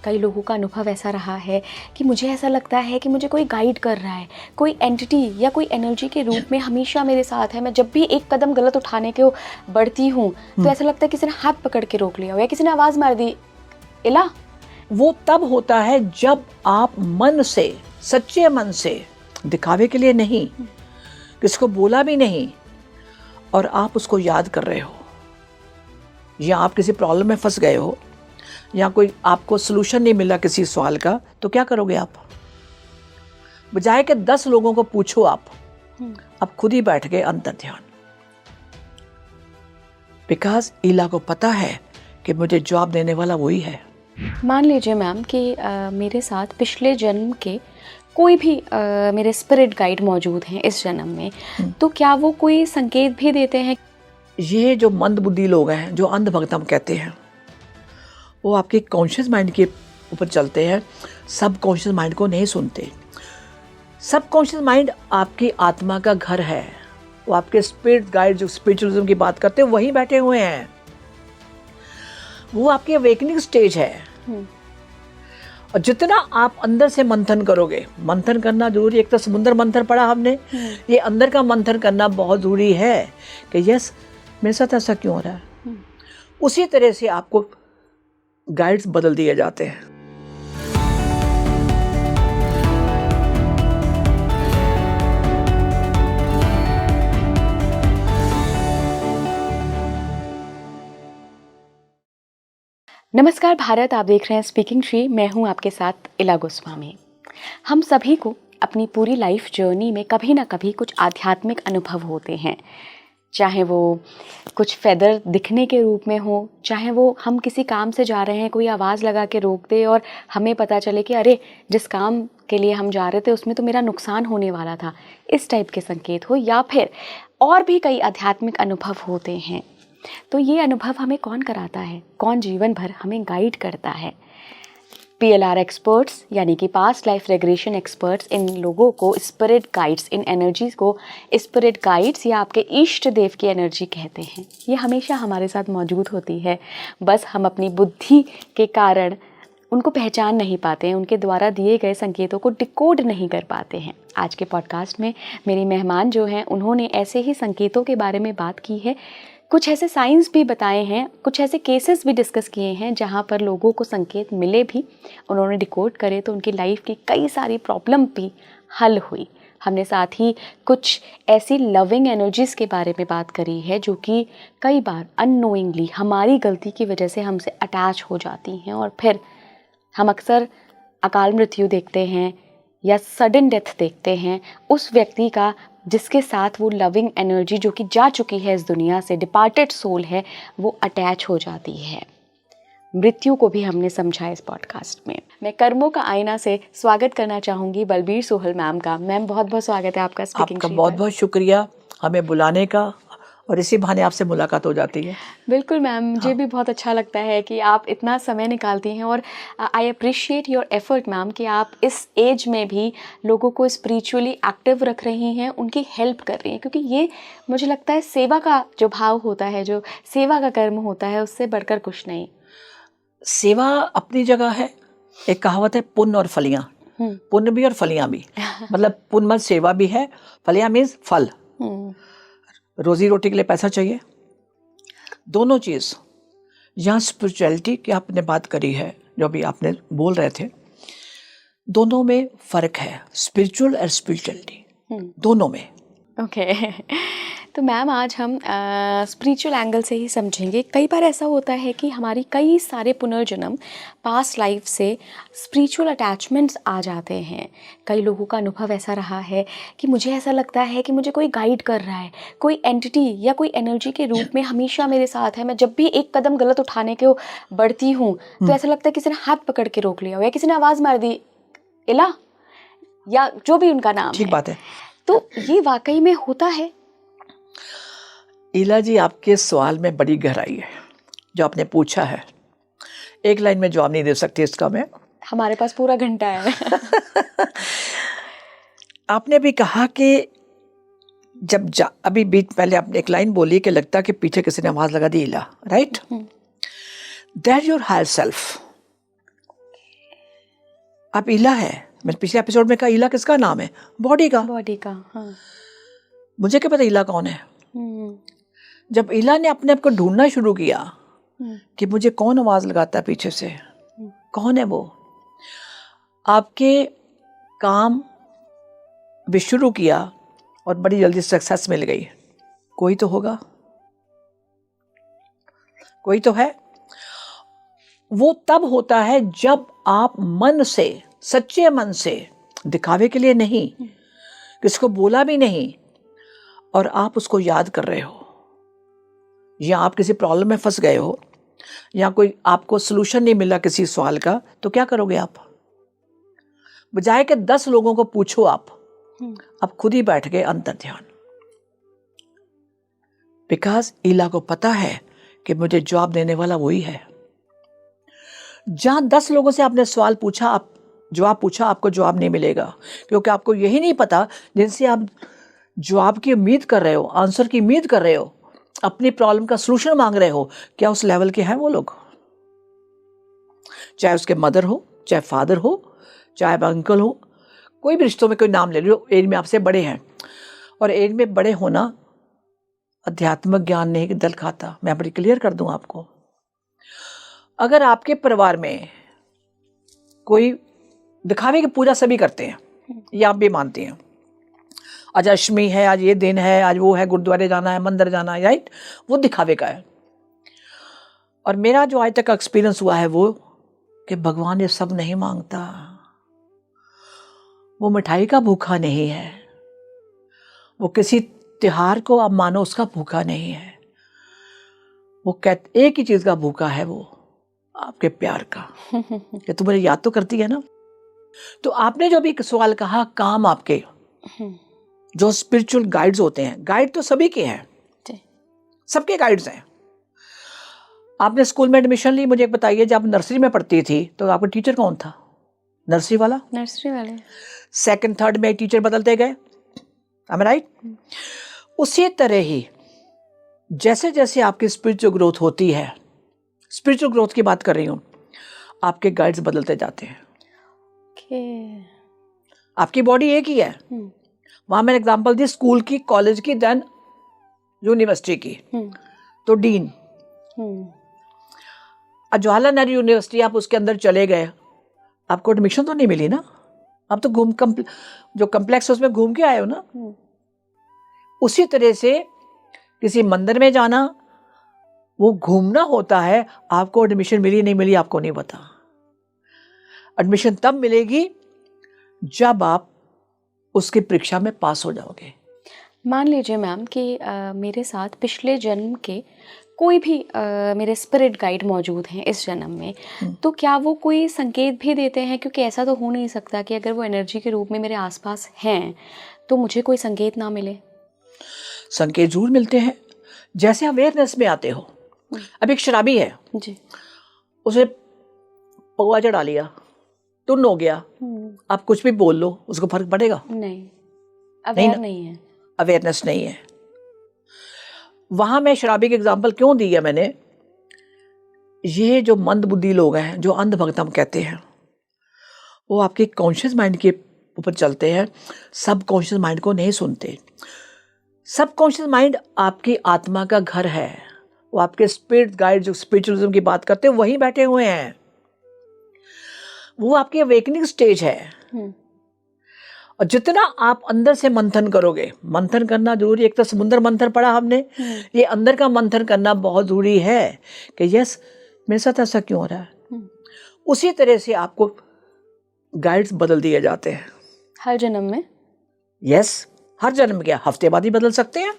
कई लोगों का अनुभव ऐसा रहा है कि मुझे ऐसा लगता है कि मुझे कोई गाइड कर रहा है, कोई एंटिटी या कोई एनर्जी के रूप में हमेशा मेरे साथ है। मैं जब भी एक कदम गलत उठाने को बढ़ती हूँ तो ऐसा लगता है किसी ने हाथ पकड़ के रोक लिया हो या किसी ने आवाज़ मार दी, इला। वो तब होता है जब आप मन से, सच्चे मन से, दिखावे के लिए नहीं, किसको बोला भी नहीं, और आप उसको याद कर रहे हो, या आप किसी प्रॉब्लम में फंस गए हो, या कोई आपको सोल्यूशन नहीं मिला किसी सवाल का, तो क्या करोगे आप? बजाय के 10 लोगों को पूछो आप खुद ही बैठ गए अंतर ध्यान। बिकॉज ईला को पता है कि मुझे जवाब देने वाला वही है। मान लीजिए मैम कि मेरे साथ पिछले जन्म के कोई भी मेरे स्पिरिट गाइड मौजूद हैं इस जन्म में, तो क्या वो कोई संकेत भी देते हैं? ये जो मंद बुद्धि लोग हैं, जो अंधभक्त हम कहते हैं, वो आपके कॉन्शियस माइंड के ऊपर चलते हैं, सब कॉन्शियस माइंड को नहीं सुनते। सब कॉन्शियस माइंड आपकी आत्मा का घर है। वो आपके स्पिरिट गाइड जो स्पिरिचुअलिज्म की बात करते हैं वहीं बैठे हुए हैं। वो आपकी अवेकनिंग स्टेज है। और जितना आप अंदर से मंथन करोगे, मंथन करना जरूरी, एक तो समुद्र मंथन पढ़ा हमने, ये अंदर का मंथन करना बहुत जरूरी है कि यस मेरे साथ ऐसा क्यों हो रहा है। उसी तरह से आपको गाइड्स बदल दिए जाते हैं। नमस्कार भारत, आप देख रहे हैं स्पीकिंग श्री। मैं हूं आपके साथ इला गोस्वामी। हम सभी को अपनी पूरी लाइफ जर्नी में कभी ना कभी कुछ आध्यात्मिक अनुभव होते हैं, चाहे वो कुछ फेदर दिखने के रूप में हो, चाहे वो हम किसी काम से जा रहे हैं, कोई आवाज़ लगा के रोक दे और हमें पता चले कि अरे जिस काम के लिए हम जा रहे थे उसमें तो मेरा नुकसान होने वाला था, इस टाइप के संकेत हो, या फिर और भी कई आध्यात्मिक अनुभव होते हैं। तो ये अनुभव हमें कौन कराता है, कौन जीवन भर हमें गाइड करता है? PLR एक्सपर्ट्स यानी कि past life regression experts in लोगों को स्पिरिट गाइड्स, इन एनर्जीज को स्पिरिट गाइड्स या आपके इष्ट देव की एनर्जी कहते हैं। ये हमेशा हमारे साथ मौजूद होती है, बस हम अपनी बुद्धि के कारण उनको पहचान नहीं पाते हैं, उनके द्वारा दिए गए संकेतों को डिकोड नहीं कर पाते हैं। आज के पॉडकास्ट में मेरी मेहमान जो हैं उन्होंने ऐसे ही संकेतों के बारे में बात की है, कुछ ऐसे साइंस भी बताए हैं, कुछ ऐसे केसेस भी डिस्कस किए हैं जहाँ पर लोगों को संकेत मिले भी, उन्होंने डिकोड करे तो उनकी लाइफ की कई सारी प्रॉब्लम भी हल हुई। हमने साथ ही कुछ ऐसी लविंग एनर्जीज़ के बारे में बात करी है जो कि कई बार अननोइंगली हमारी गलती की वजह से हमसे अटैच हो जाती हैं और फिर हम अक्सर अकाल मृत्यु देखते हैं या सडन डेथ देखते हैं उस व्यक्ति का जिसके साथ वो लविंग एनर्जी जो कि जा चुकी है इस दुनिया से, डिपार्टेड सोल है, वो अटैच हो जाती है। मृत्यु को भी हमने समझा इस पॉडकास्ट में। मैं कर्मों का आईना से स्वागत करना चाहूँगी बलबीर सोहल मैम का। मैम बहुत बहुत स्वागत है आपका स्पीकिंग। आपका बहुत बहुत शुक्रिया हमें बुलाने का, और इसी बहाने आपसे मुलाकात हो जाती है। बिल्कुल मैम, मुझे भी बहुत अच्छा लगता है कि आप इतना समय निकालती हैं और I appreciate your effort ma'am कि आप इस एज में भी लोगों को स्पिरिचुअली एक्टिव रख रही हैं, उनकी हेल्प कर रही हैं, क्योंकि ये मुझे लगता है सेवा का जो भाव होता है, जो सेवा का कर्म होता है, उससे बढ़कर कुछ नहीं। सेवा अपनी जगह है। एक कहावत है पुण्य और फलियां, पुण्य भी और फलियां भी। मतलब पुण्य मत सेवा भी है, फलियां मीन्स फल, रोजी रोटी के लिए पैसा चाहिए, दोनों चीज़। यहाँ स्पिरिचुअलिटी की आपने बात करी है, जो भी आपने बोल रहे थे, दोनों में फ़र्क है, स्पिरिचुअल और स्पिरिचुअलिटी दोनों में। ओके तो मैम आज हम स्पिरिचुअल एंगल से ही समझेंगे। कई बार ऐसा होता है कि हमारी कई सारे पुनर्जन्म पास्ट लाइफ से स्पिरिचुअल अटैचमेंट्स आ जाते हैं। कई लोगों का अनुभव ऐसा रहा है कि मुझे ऐसा लगता है कि मुझे कोई गाइड कर रहा है, कोई एंटिटी या कोई एनर्जी के रूप में हमेशा मेरे साथ है। मैं जब भी एक कदम गलत उठाने को बढ़ती हूँ तो ऐसा लगता है किसी ने हाथ पकड़ के रोक लिया हो या किसी ने आवाज़ मार दी, इला, या जो भी उनका नाम है। ठीक बात है। तो ये वाकई में होता है? ईला जी, आपके सवाल में बड़ी गहराई है जो आपने पूछा है। एक लाइन में जवाब नहीं दे सकती इसका मैं, हमारे पास पूरा घंटा है। आपने भी कहा कि जब अभी बीच पहले आपने एक लाइन बोली कि लगता कि पीछे किसी ने आवाज लगा दी, Ila, right? That your higher self, आप ईला है। मैंने पिछले एपिसोड में कहा ईला किसका नाम है? बॉडी का। बॉडी का, हाँ। मुझे क्या पता ईला कौन है। जब ईला ने अपने आप को ढूंढना शुरू किया कि मुझे कौन आवाज लगाता है पीछे से, कौन है वो, आपके काम भी शुरू किया और बड़ी जल्दी सक्सेस मिल गई। कोई तो होगा, कोई तो है। वो तब होता है जब आप मन से, सच्चे मन से, दिखावे के लिए नहीं, किसको बोला भी नहीं, और आप उसको याद कर रहे हो, या आप किसी प्रॉब्लम में फंस गए हो, या कोई आपको सोल्यूशन नहीं मिला किसी सवाल का, तो क्या करोगे आप? बजाय के 10 लोगों को पूछो आप खुद ही बैठ गए अंतर ध्यान। बिकॉज ईला को पता है कि मुझे जवाब देने वाला वही है। जहां 10 लोगों से आपने सवाल पूछा, आप जवाब पूछा, आपको जवाब नहीं मिलेगा, क्योंकि आपको यही नहीं पता जिनसे आप जवाब की उम्मीद कर रहे हो, आंसर की उम्मीद कर रहे हो, अपनी प्रॉब्लम का सलूशन मांग रहे हो, क्या उस लेवल के हैं वो लोग? चाहे उसके मदर हो, चाहे फादर हो, चाहे अंकल हो, कोई भी रिश्तों में कोई नाम ले लो, एज में आपसे बड़े हैं। और एज में बड़े होना अध्यात्मिक ज्ञान नहीं दल खाता। मैं बड़ी क्लियर कर दूं आपको। अगर आपके परिवार में कोई दिखावे की पूजा सभी करते हैं, या आप भी मानते हैं, आज अष्टमी है, आज ये दिन है, आज वो है, गुरुद्वारे जाना है, मंदिर जाना है, राइट, वो दिखावे का है। और मेरा जो आज तक का एक्सपीरियंस हुआ है वो कि भगवान ये सब नहीं मांगता। वो मिठाई का भूखा नहीं है, वो किसी त्योहार को आप मानो उसका भूखा नहीं है। वो एक ही चीज का भूखा है, वो आपके प्यार का कि तुम मुझे याद तो करती है ना। तो आपने जो भी सवाल कहा, काम आपके जो स्पिरिचुअल गाइड्स होते हैं, गाइड तो सभी के हैं, सबके गाइड्स हैं। आपने स्कूल में एडमिशन ली, मुझे बताइए, जब आप नर्सरी में पढ़ती थी तो आपका टीचर कौन था? नर्सरी वाला। नर्सरी वाले। सेकंड थर्ड में टीचर बदलते गए, am I right? उसी तरह ही जैसे जैसे आपकी स्पिरिचुअल ग्रोथ होती है, स्पिरिचुअल ग्रोथ की बात कर रही हूं, आपके गाइड्स बदलते जाते हैं। आपकी बॉडी एक ही है। वहां मैंने एग्जांपल दी स्कूल की, कॉलेज की, देन यूनिवर्सिटी की। तो डीन, जवाहरलाल नेहरू यूनिवर्सिटी, आप उसके अंदर चले गए, आपको एडमिशन तो नहीं मिली ना, आप तो जो कम्प्लेक्स उसमें घूम के आए हो ना। उसी तरह से किसी मंदिर में जाना, वो घूमना होता है। आपको एडमिशन मिली नहीं मिली आपको नहीं पता। एडमिशन तब मिलेगी जब आप उसकी परीक्षा में पास हो जाओगे। मान लीजिए मैम कि मेरे साथ पिछले जन्म के कोई भी मेरे स्पिरिट गाइड मौजूद हैं इस जन्म में, तो क्या वो कोई संकेत भी देते हैं? क्योंकि ऐसा तो हो नहीं सकता कि अगर वो एनर्जी के रूप में मेरे आसपास हैं तो मुझे कोई संकेत ना मिले। संकेत जरूर मिलते हैं। जैसे अवेयरनेस में आते हो, अब एक शराबी है जी, उसे पौवा चढ़ा लिया, टुन हो गया, आप कुछ भी बोल लो, उसको फर्क पड़ेगा? नहीं, अवेयर नहीं है, अवेयरनेस नहीं है। वहां मैं शराबी के एग्जाम्पल क्यों दी है मैंने, ये जो मंद बुद्धि लोग हैं, जो अंधभक्त हम कहते हैं, वो आपके कॉन्शियस माइंड के ऊपर चलते हैं, सब कॉन्शियस माइंड को नहीं सुनते। सब कॉन्शियस माइंड आपकी आत्मा का घर है। वो आपके स्पिरिट गाइड जो स्पिरिचुअलिज्म की बात करते हैं वहीं बैठे हुए हैं। वो आपकी अवेकनिंग स्टेज है। और जितना आप अंदर से मंथन करोगे, मंथन करना जरूरी, एक तो समुद्र मंथन पढ़ा हमने, ये अंदर का मंथन करना बहुत जरूरी है कि यस मेरे साथ ऐसा क्यों हो रहा है। उसी तरह से आपको गाइड्स बदल दिए जाते हैं हर जन्म में। यस, हर जन्म क्या, हफ्ते बाद ही बदल सकते हैं।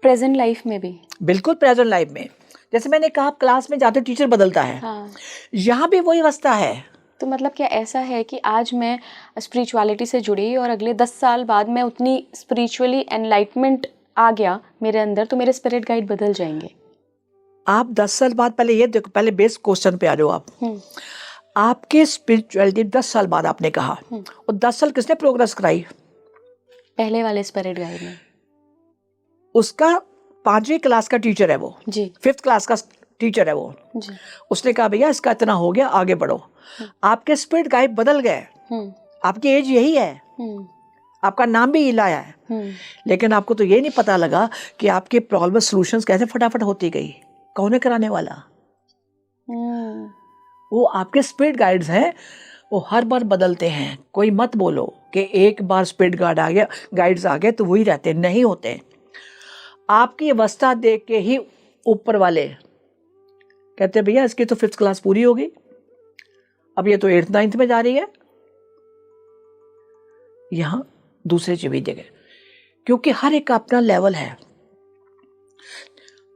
प्रेजेंट लाइफ में भी? बिल्कुल, प्रेजेंट लाइफ में। जैसे मैंने कहा, आप क्लास में जाते टीचर बदलता है, हाँ। यहाँ भी वही अवस्था है। तो मतलब क्या ऐसा है कि आज मैं स्पिरिचुअलिटी से जुड़ी और अगले 10 साल बाद मैं उतनी स्पिरिचुअली एनलाइटमेंट आ गया मेरे अंदर, तो मेरे स्पिरिट गाइड बदल जाएंगे? आप 10 साल बाद, पहले ये देखो, पहले बेस क्वेश्चन पे आ जाओ आप। आपके स्पिरिचुअलिटी 10 साल बाद आपने कहा, और 10 साल किसने प्रोग्रेस कराई? पहले वाले स्पिरिट गाइड ने। उसका 5वीं क्लास का टीचर है वो, जी, 5th क्लास का टीचर है वो, जी। उसने कहा भैया इसका इतना हो गया, आगे बढ़ो। आपके स्पिरिट गाइड बदल गए, आपकी एज यही है, आपका नाम भी इलाया है, लेकिन आपको तो ये नहीं पता लगा कि आपके प्रॉब्लम सॉल्यूशंस कैसे फटाफट होती गई। कौन है कराने वाला? वो आपके स्पिरिट गाइड्स हैं, वो हर बार बदलते हैं। कोई मत बोलो कि एक बार स्पिरिट गाइड आ गया, गाइड्स आ गए तो वही रहते, नहीं होते। आपकी अवस्था देख के ही ऊपर वाले कहते हैं भैया इसकी तो 5th क्लास पूरी होगी, अब ये तो 8th 9th में जा रही है। यहां दूसरे चीज जगह, क्योंकि हर एक का अपना लेवल है।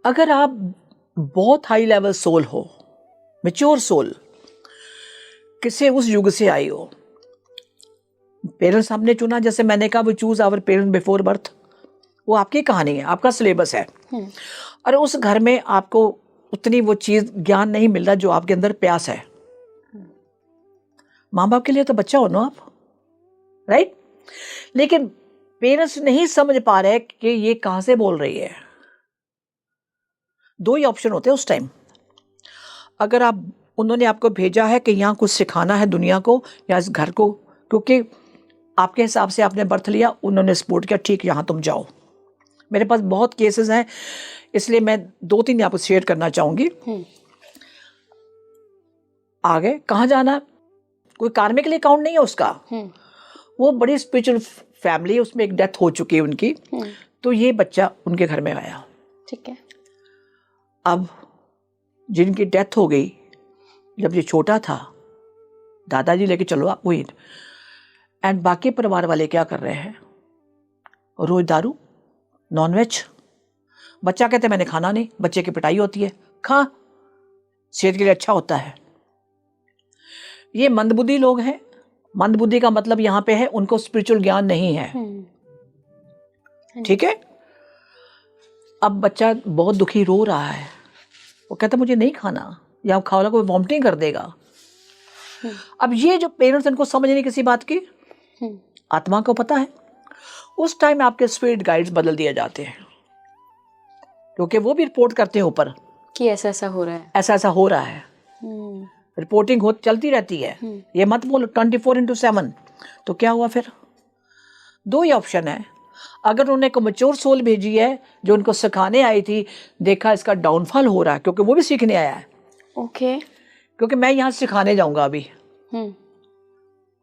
अगर आप बहुत हाई लेवल सोल हो, मैच्योर सोल, किसी उस युग से आई हो, पेरेंट्स हमने चुना, जैसे मैंने कहा वो choose our parents before birth, वो आपकी कहानी है, आपका सिलेबस है। और उस घर में आपको उतनी वो चीज ज्ञान नहीं मिल रहा जो आपके अंदर प्यास है। माँ बाप के लिए तो बच्चा हो ना आप, राइट? लेकिन पेरेंट्स नहीं समझ पा रहे कि ये कहां से बोल रही है। दो ही ऑप्शन होते हैं उस टाइम। अगर आप, उन्होंने आपको भेजा है कि यहाँ कुछ सिखाना है दुनिया को या इस घर को, क्योंकि आपके हिसाब से आपने बर्थ लिया, उन्होंने सपोर्ट किया, ठीक यहाँ तुम जाओ। मेरे पास बहुत केसेस हैं, इसलिए मैं 2-3 आपको शेयर करना चाहूंगी। आगे कहाँ जाना, कोई कार्मिक लिए काउंट नहीं है उसका, वो बड़ी स्पिरिचुअल फैमिली, उसमें एक डेथ हो चुकी है उनकी, तो ये बच्चा उनके घर में आया। ठीक है। अब जिनकी डेथ हो गई, जब ये छोटा था, दादाजी लेके चलो आप वही, एंड बाकी परिवार वाले क्या कर रहे हैं, रोज दारू, नॉनवेज। बच्चा कहते मैंने खाना नहीं, बच्चे की पिटाई होती है, खा, सेहत के लिए अच्छा होता है। ये मंदबुद्धि लोग हैं। मंदबुद्धि का मतलब यहां पे है उनको स्पिरिचुअल ज्ञान नहीं है, ठीक है? अब बच्चा बहुत दुखी रो रहा है, वो कहता मुझे नहीं खाना, या खाओ कोई वॉमिटिंग कर देगा। अब ये जो पेरेंट्स, इनको समझ नहीं किसी बात की, आत्मा को पता है। उस टाइम आपके स्पिरिट गाइड्स बदल दिए जाते हैं, क्योंकि वो भी रिपोर्ट करते हैं ऊपर कि ऐसा ऐसा हो रहा है, ऐसा ऐसा हो रहा है। रिपोर्टिंग हो चलती रहती है, ये मत बोलो 24/7। तो क्या हुआ फिर? दो ही ऑप्शन है। अगर उन्होंने को मैच्योर सोल भेजी है जो उनको सिखाने आई थी, देखा इसका डाउनफॉल हो रहा है, क्योंकि वो भी सीखने आया है। ओके। क्योंकि मैं यहाँ सिखाने जाऊंगा अभी,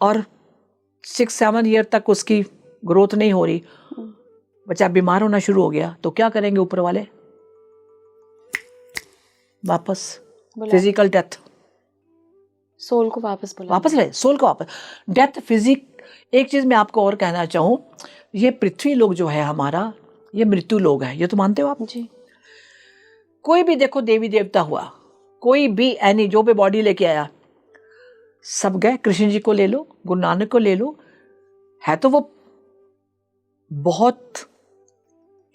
और 6-7 ईयर तक उसकी ग्रोथ नहीं हो रही, बच्चा बीमार होना शुरू हो गया, तो क्या करेंगे ऊपर वाले? वापस फिजिकल डेथ, सोल को वापस बुला, वापस ले सोल को वापस, डेथ, फिजिक। एक चीज मैं आपको और कहना चाहूं, ये पृथ्वी लोग जो है हमारा, ये मृत्यु लोग है, ये तो मानते हो आप? जी। कोई भी देखो देवी देवता हुआ, कोई भी एनी जो भी बॉडी लेके आया, सब गए। कृष्ण जी को ले लो, गुरु नानक को ले लो, है तो वो बहुत,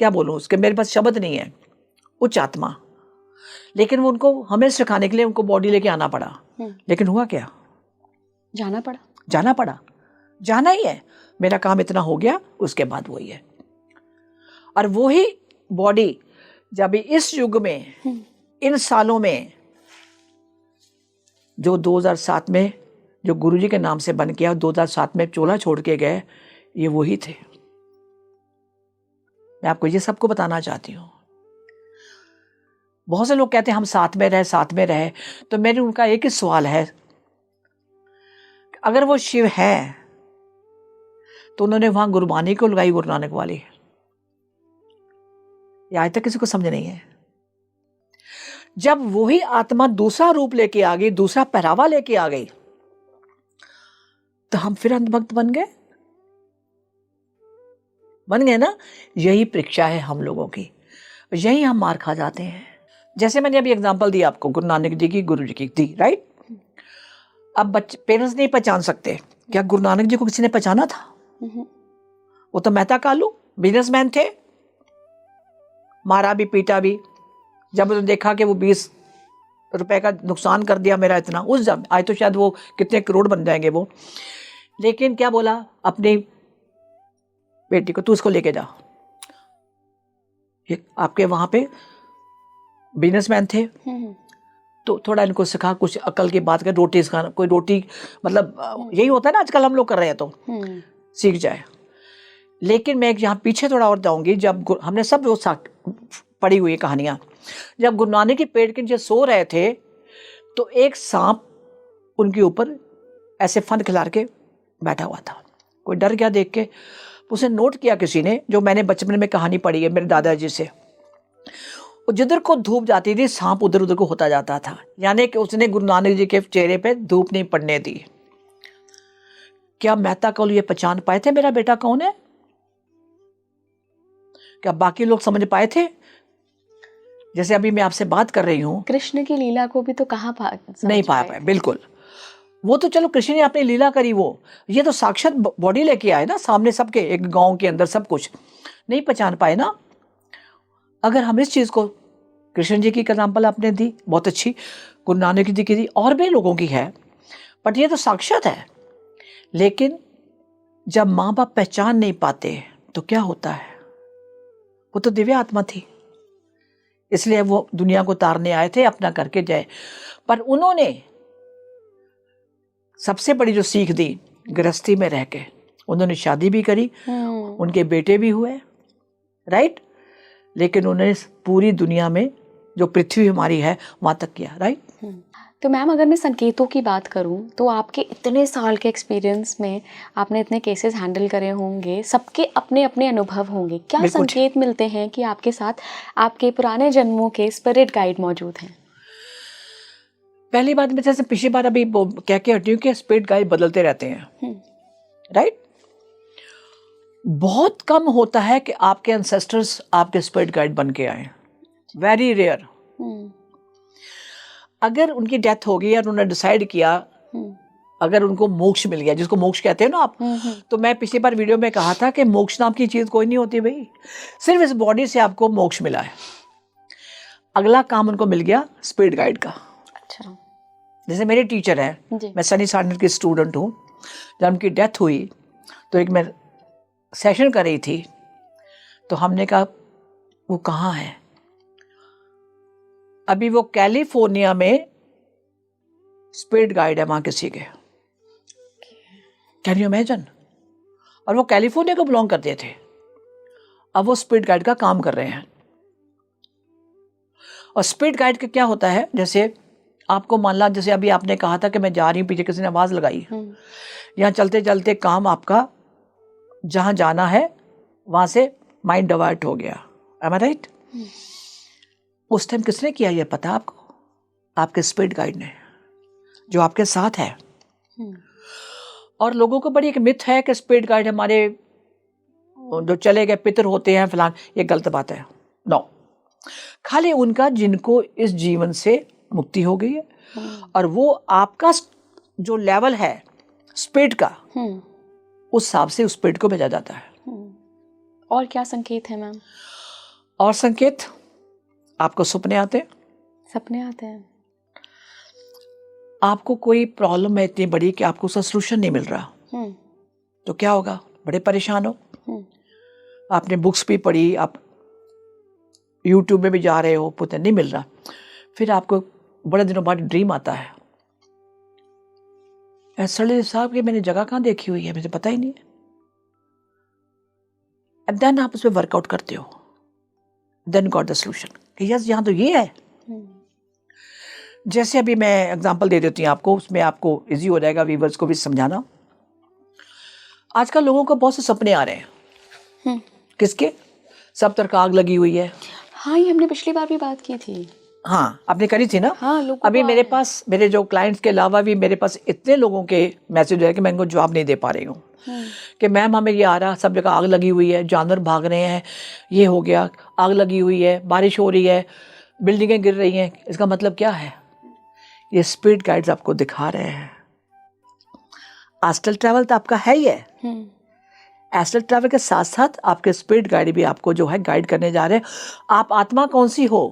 क्या बोलूं उसके, मेरे पास शब्द नहीं है, उच्च आत्मा। लेकिन वो उनको हमें सिखाने के लिए उनको बॉडी लेके आना पड़ा। लेकिन हुआ क्या? जाना पड़ा, जाना पड़ा, जाना ही है। मेरा काम इतना हो गया, उसके बाद वही है। और वही बॉडी जब इस युग में, इन सालों में, जो 2007 में जो गुरुजी के नाम से बन गया, 2007 में चोला छोड़ के गए, ये वही थे। मैं आपको ये सबको बताना चाहती हूँ। बहुत से लोग कहते हैं हम साथ में रहे, साथ में रहे, तो मेरे उनका एक ही सवाल है, अगर वो शिव है तो उन्होंने वहां गुरबानी को लगाई, गुरु नानक वाली। ये आज तक किसी को समझ नहीं है। जब वही आत्मा दूसरा रूप लेके आ गई, दूसरा पहरावा लेके आ गई, तो हम फिर अंधभक्त बन गए ना। यही परीक्षा है हम लोगों की, यही हम मार खा जाते हैं। जैसे मैंने अभी एग्जांपल दिया आपको, गुरु नानक जी की, गुरु जी की दी, राइट? अब बच्चे, पेरेंट्स नहीं पहचान सकते। क्या गुरु नानक जी को किसी ने पहचाना था? वो तो मेहता कालू बिजनेसमैन थे, मारा भी पीटा भी। जब उन्होंने देखा कि वो 20 रुपए का नुकसान कर दिया मेरा इतना, उस जब आज तो शायद वो कितने करोड़ बन जाएंगे वो। लेकिन क्या बोला अपनी बेटी को, तू इसको लेके जा, ये आपके वहां पे बिजनेसमैन थे, तो थोड़ा इनको सिखा कुछ अकल की बात कर, रोटी सिखाना, कोई रोटी मतलब यही होता है ना आजकल हम लोग कर रहे हैं, तो सीख जाए। लेकिन मैं यहाँ पीछे थोड़ा और जाऊंगी, जब हमने सब वो पढ़ी हुई कहानियाँ, जब गुरु नानक के पेड़ के नीचे सो रहे थे तो एक सांप उनके ऊपर ऐसे फन खिला के बैठा हुआ था। कोई डर गया देख के, उसे नोट किया किसी ने, जो मैंने बचपन में कहानी पढ़ी है मेरे दादाजी से। जिधर को धूप जाती थी सांप उधर उधर को होता जाता था, यानी कि उसने गुरु नानक जी के चेहरे पे धूप नहीं पड़ने दी। क्या मेहता कौल ये पहचान पाए थे मेरा बेटा कौन है? क्या बाकी लोग समझ पाए थे? जैसे अभी मैं आपसे बात कर रही हूँ, कृष्ण की लीला को भी तो कहाँ नहीं पा पाए। बिल्कुल, वो तो चलो कृष्ण ने अपनी लीला करी, वो ये तो साक्षात बॉडी लेके आए ना सामने सबके, एक गांव के अंदर सब कुछ नहीं पहचान पाए ना। अगर हम इस चीज को, कृष्ण जी की एग्जाम्पल आपने दी बहुत अच्छी, गुरु नानक जी की दी, और भी लोगों की है, बट ये तो साक्षात है। लेकिन जब माँ बाप पहचान नहीं पाते तो क्या होता है? वो तो दिव्य आत्मा थी, इसलिए वो दुनिया को तारने आए थे, अपना करके जाए। पर उन्होंने सबसे बड़ी जो सीख दी, गृहस्थी में रह के उन्होंने शादी भी करी, उनके बेटे भी हुए, राइट। लेकिन उन्होंने पूरी दुनिया में जो पृथ्वी हमारी है वहां तक किया, राइट। तो मैम अगर मैं संकेतों की बात करूं तो आपके इतने साल के एक्सपीरियंस में आपने इतने केसेस हैंडल करे होंगे, सबके अपने अपने अनुभव होंगे, क्या संकेत मिलते हैं कि आपके साथ आपके पुराने जन्मों के स्पिरिट गाइड मौजूद हैं? पहली बात मैं जैसे पिछली बार अभी कह के हटी हूँ कि स्पिरिट गाइड बदलते रहते हैं, राइट। बहुत कम होता है कि आपके एंसेस्टर्स आपके स्पिरिट गाइड बन के आए, वेरी रेयर। अगर उनकी डेथ हो गई और उन्होंने डिसाइड किया, अगर उनको मोक्ष मिल गया, जिसको मोक्ष कहते हैं ना आप, तो मैं पिछली बार वीडियो में कहा था कि मोक्ष नाम की चीज कोई नहीं होती भाई, सिर्फ इस बॉडी से आपको मोक्ष मिला है। अगला काम उनको मिल गया स्पिरिट गाइड का। अच्छा। जैसे मेरे टीचर हैं, मैं सनी सारनर की स्टूडेंट हूँ, जब उनकी डेथ हुई तो एक मैं सेशन कर रही थी, तो हमने कहा वो कहाँ है? अभी वो कैलिफोर्निया में स्पिरिट गाइड है वहां किसी के, कैन यू इमेजिन। और वो कैलिफोर्निया को बिलोंग करते थे, अब वो स्पिरिट गाइड का काम कर रहे हैं। और स्पिरिट गाइड का क्या होता है, जैसे आपको मान ला, जैसे अभी आपने कहा था कि मैं जा रही हूँ, पीछे किसी ने आवाज लगाई, यहाँ चलते चलते काम आपका जहां जाना है वहां से माइंड डाइवर्ट हो गया, एम आई राइट? उस टाइम किसने किया ये पता आपको? आपके स्पिरिट गाइड ने, जो आपके साथ है। और लोगों को बड़ी एक मिथ है कि स्पिरिट गाइड हमारे जो चले गए पितर होते हैं फलान, ये गलत बात है। नो, खाली उनका जिनको इस जीवन से मुक्ति हो गई है, और वो आपका जो लेवल है स्पिरिट का, उस हिसाब से उस स्पिरिट को भेजा जाता है। और क्या संकेत है मैम? और संकेत, आपको सपने आते हैं। सपने आते हैं। आपको कोई प्रॉब्लम है इतनी बड़ी कि आपको उसका सोल्यूशन नहीं मिल रहा, तो क्या होगा? बड़े परेशान हो। आपने बुक्स भी पढ़ी, आप यूट्यूब में भी जा रहे हो, पता नहीं मिल रहा, फिर आपको बड़े दिनों बाद ड्रीम आता है, ऐसा साहब कि मैंने जगह कहाँ देखी हुई है, मुझे पता ही नहीं है। एंड देन आप उस पर वर्कआउट करते हो, देन गॉट द सोल्यूशन कि यस यहाँ तो ये है। जैसे अभी मैं एग्जांपल दे देती हूँ आपको, उसमें आपको इजी हो जाएगा व्यूअर्स को भी समझाना। आजकल लोगों को बहुत से सपने आ रहे हैं, किसके? सब तरफ आग लगी हुई है। हाँ, ये हमने पिछली बार भी बात की थी। हाँ, आपने करी थी ना। हाँ, अभी मेरे पास, मेरे जो क्लाइंट्स के अलावा भी मेरे पास इतने लोगों के मैसेज है कि मैं इनको जवाब नहीं दे पा रही हूँ कि मैम हमें ये आ रहा, सब जगह आग लगी हुई है, जानवर भाग रहे हैं, ये हो गया, आग लगी हुई है, बारिश हो रही है, बिल्डिंगें गिर रही हैं। इसका मतलब क्या है? ये स्पिरिट गाइड्स आपको दिखा रहे हैं। एस्ट्रल ट्रैवल तो आपका है ही है, एस्ट्रल ट्रैवल के साथ साथ आपके स्पिरिट गाइड भी आपको जो है गाइड करने जा रहे हैं। आप आत्मा कौन सी हो,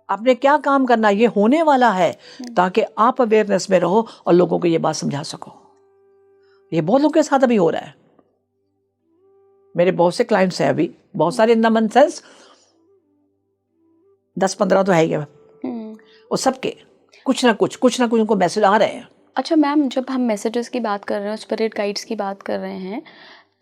आपने क्या काम करना, ये होने वाला है, ताकि आप अवेयरनेस में रहो और लोगों को ये बात समझा सको। ये बहुत लोगों के साथ अभी हो रहा है। मेरे बहुत से क्लाइंट्स हैं अभी, बहुत सारे इन द सेंस 10-15 तो है ही है, और सबके कुछ ना कुछ उनको मैसेज आ रहे हैं। अच्छा मैम, जब हम मैसेजेस की बात कर रहे हैं, स्पिरिट गाइड्स की बात कर रहे हैं,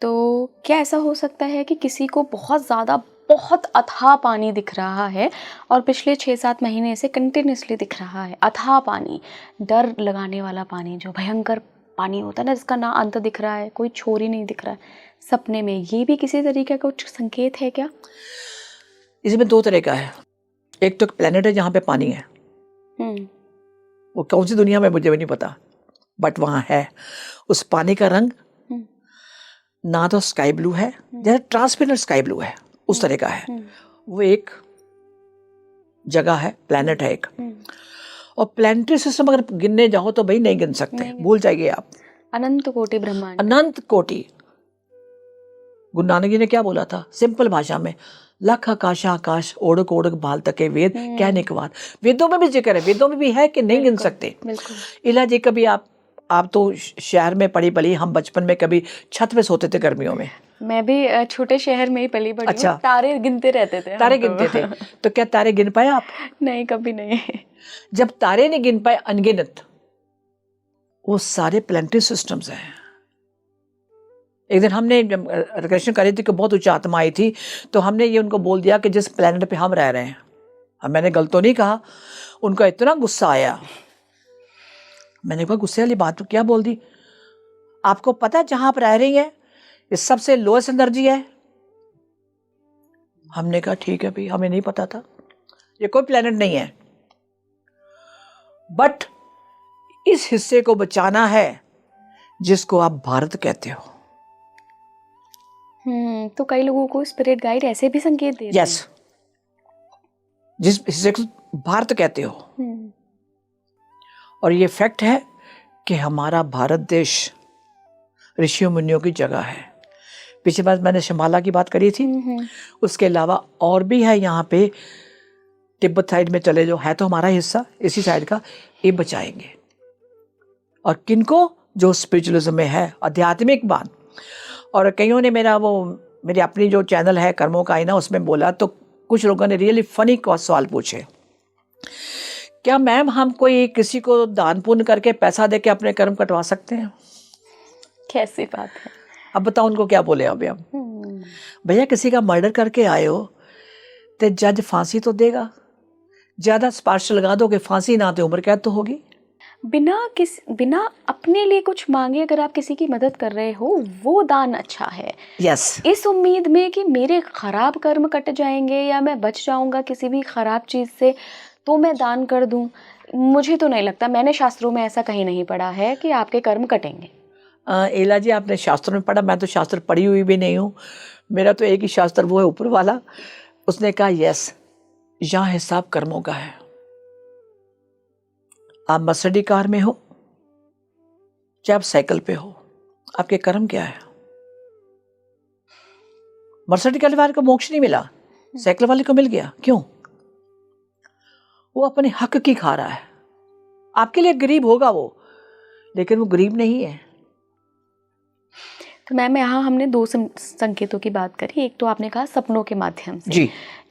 तो क्या ऐसा हो सकता है कि किसी को बहुत ज़्यादा बहुत अथाह पानी दिख रहा है और पिछले 6-7 महीने से कंटिन्यूसली दिख रहा है, अथाह पानी, डर लगाने वाला पानी, जो भयंकर पानी होता है ना, जिसका ना अंत दिख रहा है, कोई छोर ही नहीं दिख रहा है सपने में, ये भी किसी तरीके का कुछ संकेत है क्या? इसमें 2 तरह का है। एक तो प्लेनेट है जहाँ पे पानी है, वो कौन सी दुनिया में मुझे भी नहीं पता, बट वहाँ है। उस पानी का रंग ना तो स्काई ब्लू है, जैसे ट्रांसपेरेंट स्काई ब्लू है, उस तरह का है। वो एक जगह है, प्लेनेट है एक। और प्लानिटरी सिस्टम अगर गिनने जाओ तो भाई नहीं गिन सकते, भूल जाइए आप। अनंत कोटि ब्रह्मांड, अनंत कोटि। गुरु नानक जी ने क्या बोला था सिंपल भाषा में? लख आकाश आकाश, ओढ़क ओढ़क भाल तके वेद, कहने के बाद वेदों में भी जिक्र है, वेदों में भी है कि नहीं गिन सकते। इला जी, कभी आप तो शहर में पली बड़ी, हम बचपन में कभी छत पे सोते थे गर्मियों में। मैं भी छोटे शहर में ही पली बड़ी। अच्छा, तारे गिनते रहते थे, तारे गिनते थे। तो क्या तारे गिन पाए आप? नहीं, कभी नहीं। जब तारे नहीं गिन पाए अनगिनत, वो सारे प्लानिटरी सिस्टम्स हैं। एक दिन हमने रिक्वेस्ट करी थी कि बहुत उच्च आत्मा आई थी, तो हमने ये उनको बोल दिया कि जिस प्लेनेट पे हम रह रहे हैं, अब मैंने गलत तो नहीं कहा, उनका इतना गुस्सा आया। मैंने कहा गुस्से वाली बात तो क्या बोल दी? आपको पता है जहां आप रह रही है ये सबसे लोएस्ट एनर्जी है? हमने कहा ठीक है भाई, हमें नहीं पता था, ये कोई प्लेनेट नहीं है, बट इस हिस्से को बचाना है जिसको आप भारत कहते हो। तो कई लोगों को स्पिरिट गाइड ऐसे भी संकेत दे रहे हैं। यस, जिस हिस्से को भारत कहते हो। और ये फैक्ट है कि हमारा भारत देश ऋषियों मुनियों की जगह है। पिछली बार मैंने शिमाला की बात करी थी, उसके अलावा और भी है यहाँ पे, तिब्बत साइड में चले जो है तो हमारा हिस्सा इसी साइड का, ये बचाएंगे। और किनको? जो स्पिरिचुअलिज्म में है, आध्यात्मिक बात। और कईयों ने मेरी अपनी जो चैनल है कर्मों का आईना, उसमें बोला, तो कुछ लोगों ने रियली फनी सवाल पूछे, क्या मैम हम कोई किसी को दान पुण्य करके पैसा दे के अपने कर्म कटवा सकते हैं? कैसी बात है? अब बताओ उनको क्या बोले अभी हम? भैया किसी का मर्डर करके आए हो तो जज फांसी तो देगा, ज्यादा स्पार्श लगा दो कि फांसी ना तो उम्र कैद तो होगी। बिना अपने लिए कुछ मांगे अगर आप किसी की मदद कर रहे हो, वो दान अच्छा है। यस, इस उम्मीद में कि मेरे खराब कर्म कट जाएंगे या मैं बच जाऊंगा किसी भी खराब चीज से, तो मैं दान कर दूं। मुझे तो नहीं लगता, मैंने शास्त्रों में ऐसा कहीं नहीं पढ़ा है कि आपके कर्म कटेंगे। एला जी, आपने शास्त्रों में पढ़ा, मैं तो शास्त्र पढ़ी हुई भी नहीं हूँ। मेरा तो एक ही शास्त्र, वो है ऊपर वाला। उसने कहा यस, यहाँ हिसाब कर्मों का है। आप मर्सिडीज कार में हो चाहे आप साइकिल पे हो, आपके कर्म क्या है? मर्सिडीज वाले को मोक्ष नहीं मिला, साइकिल वाले को मिल गया। क्यों? वो अपने हक की खा रहा है। आपके लिए गरीब होगा वो, लेकिन वो गरीब नहीं है। तो मैम, यहाँ हमने 2 संकेतों की बात करी। एक तो आपने कहा सपनों के माध्यम से जी।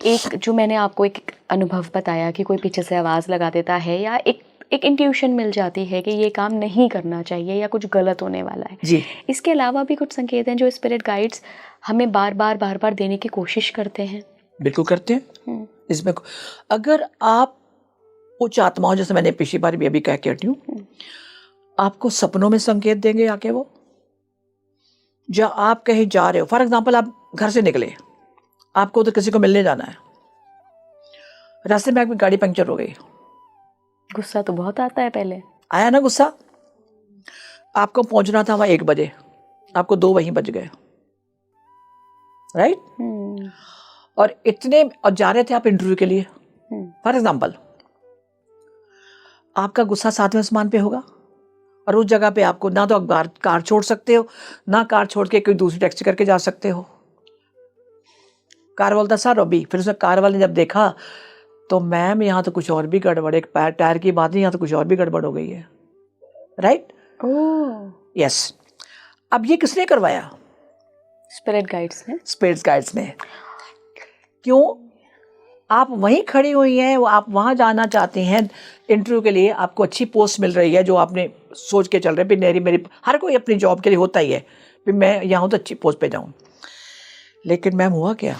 एक जो मैंने आपको एक अनुभव बताया कि कोई पीछे से आवाज़ लगा देता है, या एक इंट्यूशन मिल जाती है कि ये काम नहीं करना चाहिए या कुछ गलत होने वाला है जी। इसके अलावा भी कुछ संकेत हैं जो स्पिरिट गाइड्स हमें बार बार देने की कोशिश करते हैं? बिल्कुल करते हैं। इसमें अगर आप उच्च आत्माओं, जैसे मैंने पिछली बार भी अभी कह के हटी हूँ, आपको सपनों में संकेत देंगे आके वो। जब आप कहीं जा रहे हो, फॉर एग्जाम्पल आप घर से निकले, आपको तो किसी को मिलने जाना है, रास्ते में आपकी गाड़ी पंक्चर हो गई, गुस्सा तो बहुत आता है। पहले आया ना गुस्सा? आपको पहुंचना था वहां 1 बजे, आपको 2 वहीं बज गए, राइट? और और जा रहे थे आप इंटरव्यू के लिए, फॉर एग्जाम्पल, आपका गुस्सा 7वें आसमान पे होगा, और उस जगह पे आपको ना तो आप कार छोड़ सकते हो, ना कार छोड़ के कोई दूसरी टैक्सी करके जा सकते हो। कार बोलता सर अभी, फिर उसने कार वाले ने जब देखा तो मैम यहाँ तो कुछ और भी गड़बड़, एक टायर की बात नहीं, यहाँ तो कुछ और भी गड़बड़ हो गई है, राइट? यस। अब ये किसने करवाया? स्पिरिट गाइड्स ने। स्पिरिट गाइड्स ने। क्यों? आप वहीं खड़ी हुई हैं, वो आप वहाँ जाना चाहती हैं इंटरव्यू के लिए, आपको अच्छी पोस्ट मिल रही है जो आपने सोच के चल रहे हैं, फिर मेरी हर कोई अपनी जॉब के लिए होता ही है, फिर मैं यहाँ हूँ तो अच्छी पोस्ट पे जाऊँ। लेकिन मैम हुआ क्या,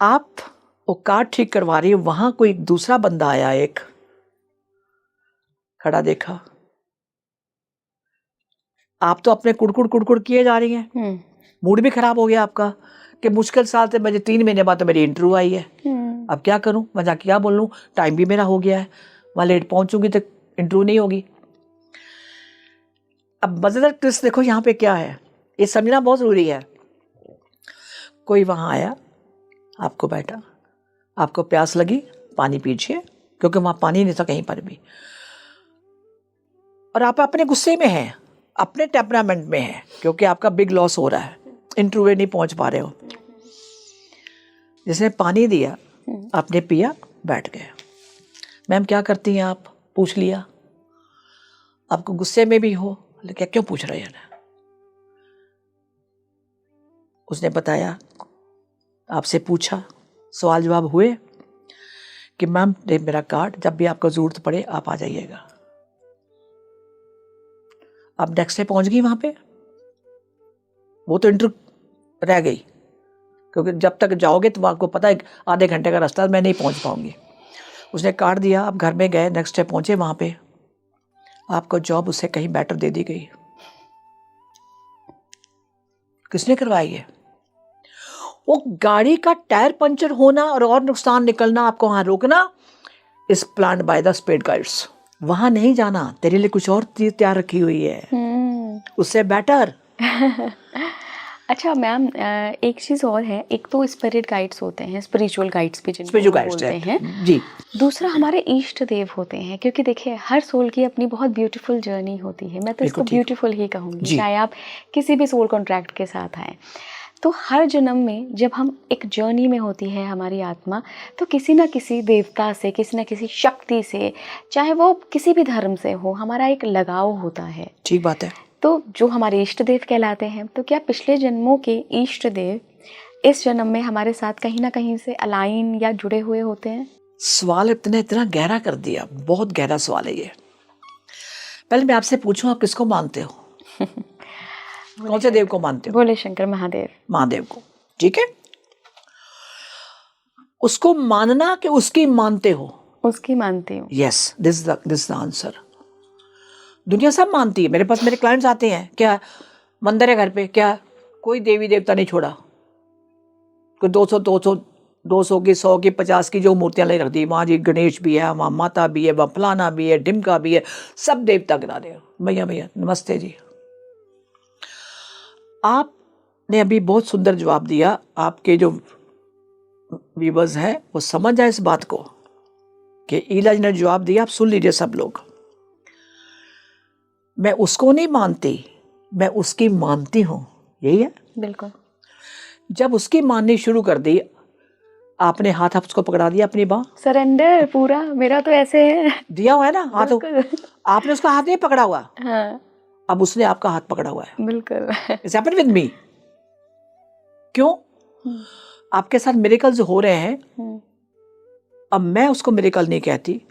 आप वो कार ठीक करवा रही हो, वहाँ कोई दूसरा बंदा आया, एक खड़ा देखा, आप तो अपने कुड़कुड़ कुड़कुड़ किए जा रही हैं, मूड भी खराब हो गया आपका कि मुश्किल साल से मुझे 3 महीने बाद तो मेरी इंटरव्यू आई है, अब क्या करूं, मैं जाके क्या बोल लूं, टाइम भी मेरा हो गया है, वहाँ लेट पहुंचूंगी तो इंटरव्यू नहीं होगी। अब मजेदार ट्विस्ट देखो यहाँ पे क्या है, ये समझना बहुत ज़रूरी है। कोई वहाँ आया, आपको बैठा, आपको प्यास लगी, पानी पीजिए, क्योंकि वहाँ पानी नहीं था कहीं पर भी, और आप अपने गुस्से में हैं, अपने टेम्परामेंट में हैं, क्योंकि आपका बिग लॉस हो रहा है, इंटरव्यू नहीं पहुंच पा रहे हो। जिसने पानी दिया, आपने पिया, बैठ गए। मैम क्या करती हैं आप, पूछ लिया, आपको गुस्से में भी हो, लेकिन क्यों पूछ रहे हैं ना, उसने बताया, आपसे पूछा, सवाल जवाब हुए कि मैम मेरा कार्ड, जब भी आपको जरूरत पड़े आप आ जाइएगा। आप नेक्स्ट डे पहुंच गई वहां पे, वो तो इंटरव्यू रह गई, क्योंकि जब तक जाओगे तो आपको पता है आधे घंटे का रास्ता, मैं नहीं पहुंच पाऊंगी। उसने कार्ड दिया, आप घर में गए, नेक्स्ट डे पहुंचे वहां पे, आपको जॉब उससे कहीं बेटर दे दी गई। किसने करवाई है, वो गाड़ी का टायर पंचर होना और नुकसान निकलना आपको वहां रोकना is planned by the speed guides. वहां नहीं जाना, तेरे लिए कुछ और चीज तैयार रखी हुई है, उससे बेटर। अच्छा मैम, एक चीज़ और है, एक तो स्पिरिट गाइड्स होते हैं, स्पिरिचुअल गाइड्स भी जिनको स्पिरिचुअल हम गाइड्स बोलते हैं जी। दूसरा हमारे इष्ट देव होते हैं, क्योंकि देखिए हर सोल की अपनी बहुत ब्यूटीफुल जर्नी होती है, मैं तो इसको ब्यूटीफुल ही कहूँगी, चाहे आप किसी भी सोल कॉन्ट्रैक्ट के साथ आए। तो हर जन्म में जब हम एक जर्नी में होती है हमारी आत्मा, तो किसी ना किसी देवता से, किसी ना किसी शक्ति से, चाहे वो किसी भी धर्म से हो, हमारा एक लगाव होता है। ठीक बात है। तो जो हमारे इष्ट देव कहलाते हैं, तो क्या पिछले जन्मों के इष्ट देव इस जन्म में हमारे साथ कहीं ना कहीं से अलाइन या जुड़े हुए होते हैं? सवाल इतना गहरा कर दिया, बहुत गहरा सवाल है ये। पहले मैं आपसे पूछूं, आप किसको मानते हो? कौन से देव को मानते हो? भोले शंकर महादेव। महादेव को, ठीक है। उसको मानना कि उसकी मानते हो? उसकी मानती हूँ। Yes, this the answer. दुनिया सब मानती है, मेरे पास मेरे क्लाइंट्स आते हैं, क्या मंदिर है घर पे, क्या कोई देवी देवता नहीं छोड़ा, कोई 200 की, 100 की, 50 की जो मूर्तियां ले रख दी, वहाँ जी गणेश भी है, वहाँ माता भी है, वहाँ फलाना भी है, ढिमका भी है, सब देवता गिरा रहे हो। भैया नमस्ते जी, आपने अभी बहुत सुंदर जवाब दिया, आपके जो व्यूअर्स हैं वो समझ जाए इस बात को कि ईला जी ने जवाब दिया, आप सुन लीजिए सब लोग। मैं उसको नहीं मानती, मैं उसकी मानती हूँ, यही है। बिल्कुल। जब उसकी माननी शुरू कर दी, आपने हाथ उसको पकड़ा दिया, अपनी बाह, सरेंडर पूरा मेरा तो ऐसे है, दिया हुआ है ना हाथ। आपने उसका हाथ नहीं पकड़ा हुआ, हाँ, अब उसने आपका हाथ पकड़ा हुआ है। बिल्कुल। It's happened with me. क्यों? आपके साथ मिरेकल्स हो रहे हैं। अब मैं उसको मिरेकल नहीं कहती,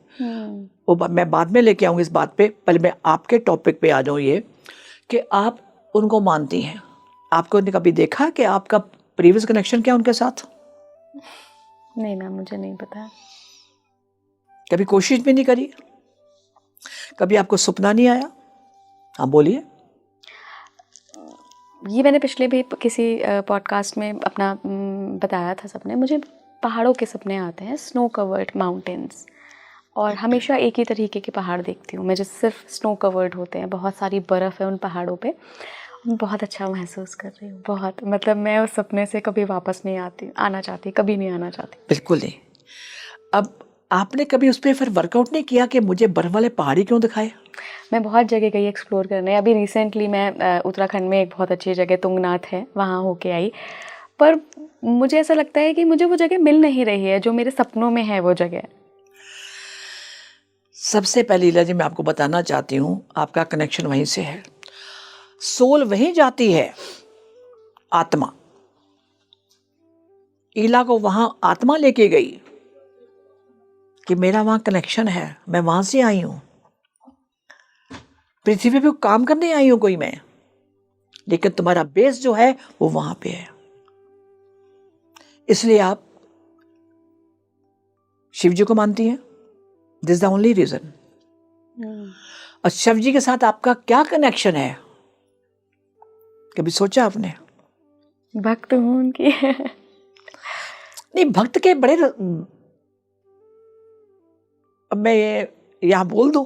वो मैं बाद में लेके आऊंगी इस बात पे। पहले मैं आपके टॉपिक पे आ जाऊं, ये कि आप उनको मानती हैं। आपको कभी देखा कि आपका प्रीवियस कनेक्शन क्या उनके साथ? नहीं मैम, मुझे नहीं पता। कभी कोशिश भी नहीं करी? कभी आपको सपना नहीं आया? हाँ बोलिए। ये मैंने पिछले भी किसी पॉडकास्ट में अपना बताया था सपने। मुझे पहाड़ों के सपने आते हैं, स्नो कवर्ड माउंटेन्स, और हमेशा एक ही तरीके के पहाड़ देखती हूँ मैं, जो सिर्फ स्नो कवर्ड होते हैं, बहुत सारी बर्फ़ है उन पहाड़ों पे। बहुत अच्छा महसूस कर रही हूँ, बहुत, मतलब मैं उस सपने से कभी वापस नहीं आना चाहती, कभी नहीं आना चाहती। बिल्कुल नहीं। अब आपने कभी उस पर फिर वर्कआउट नहीं किया कि मुझे बर्फ वाले पहाड़ी क्यों दिखाए? मैं बहुत जगह गई एक्सप्लोर करने। अभी रिसेंटली मैं उत्तराखंड में एक बहुत अच्छी जगह तुंगनाथ है, वहाँ होके आई, पर मुझे ऐसा लगता है कि मुझे वो जगह मिल नहीं रही है जो मेरे सपनों में है वो जगह। सबसे पहले ईला जी मैं आपको बताना चाहती हूँ, आपका कनेक्शन वहीं से है, सोल वहीं जाती है, आत्मा। ईला को वहां आत्मा लेके गई कि मेरा वहां कनेक्शन है, मैं वहां से आई हूं, पृथ्वी पे काम करने आई हूं कोई मैं, लेकिन तुम्हारा बेस जो है वो वहां पे है। इसलिए आप शिव जी को मानती हैं, this is the only reason. और शिव जी के साथ आपका क्या कनेक्शन है, कभी सोचा आपने? भक्त हूँ उनकी। नहीं, भक्त के बड़े अब मैं यहाँ बोल दूं,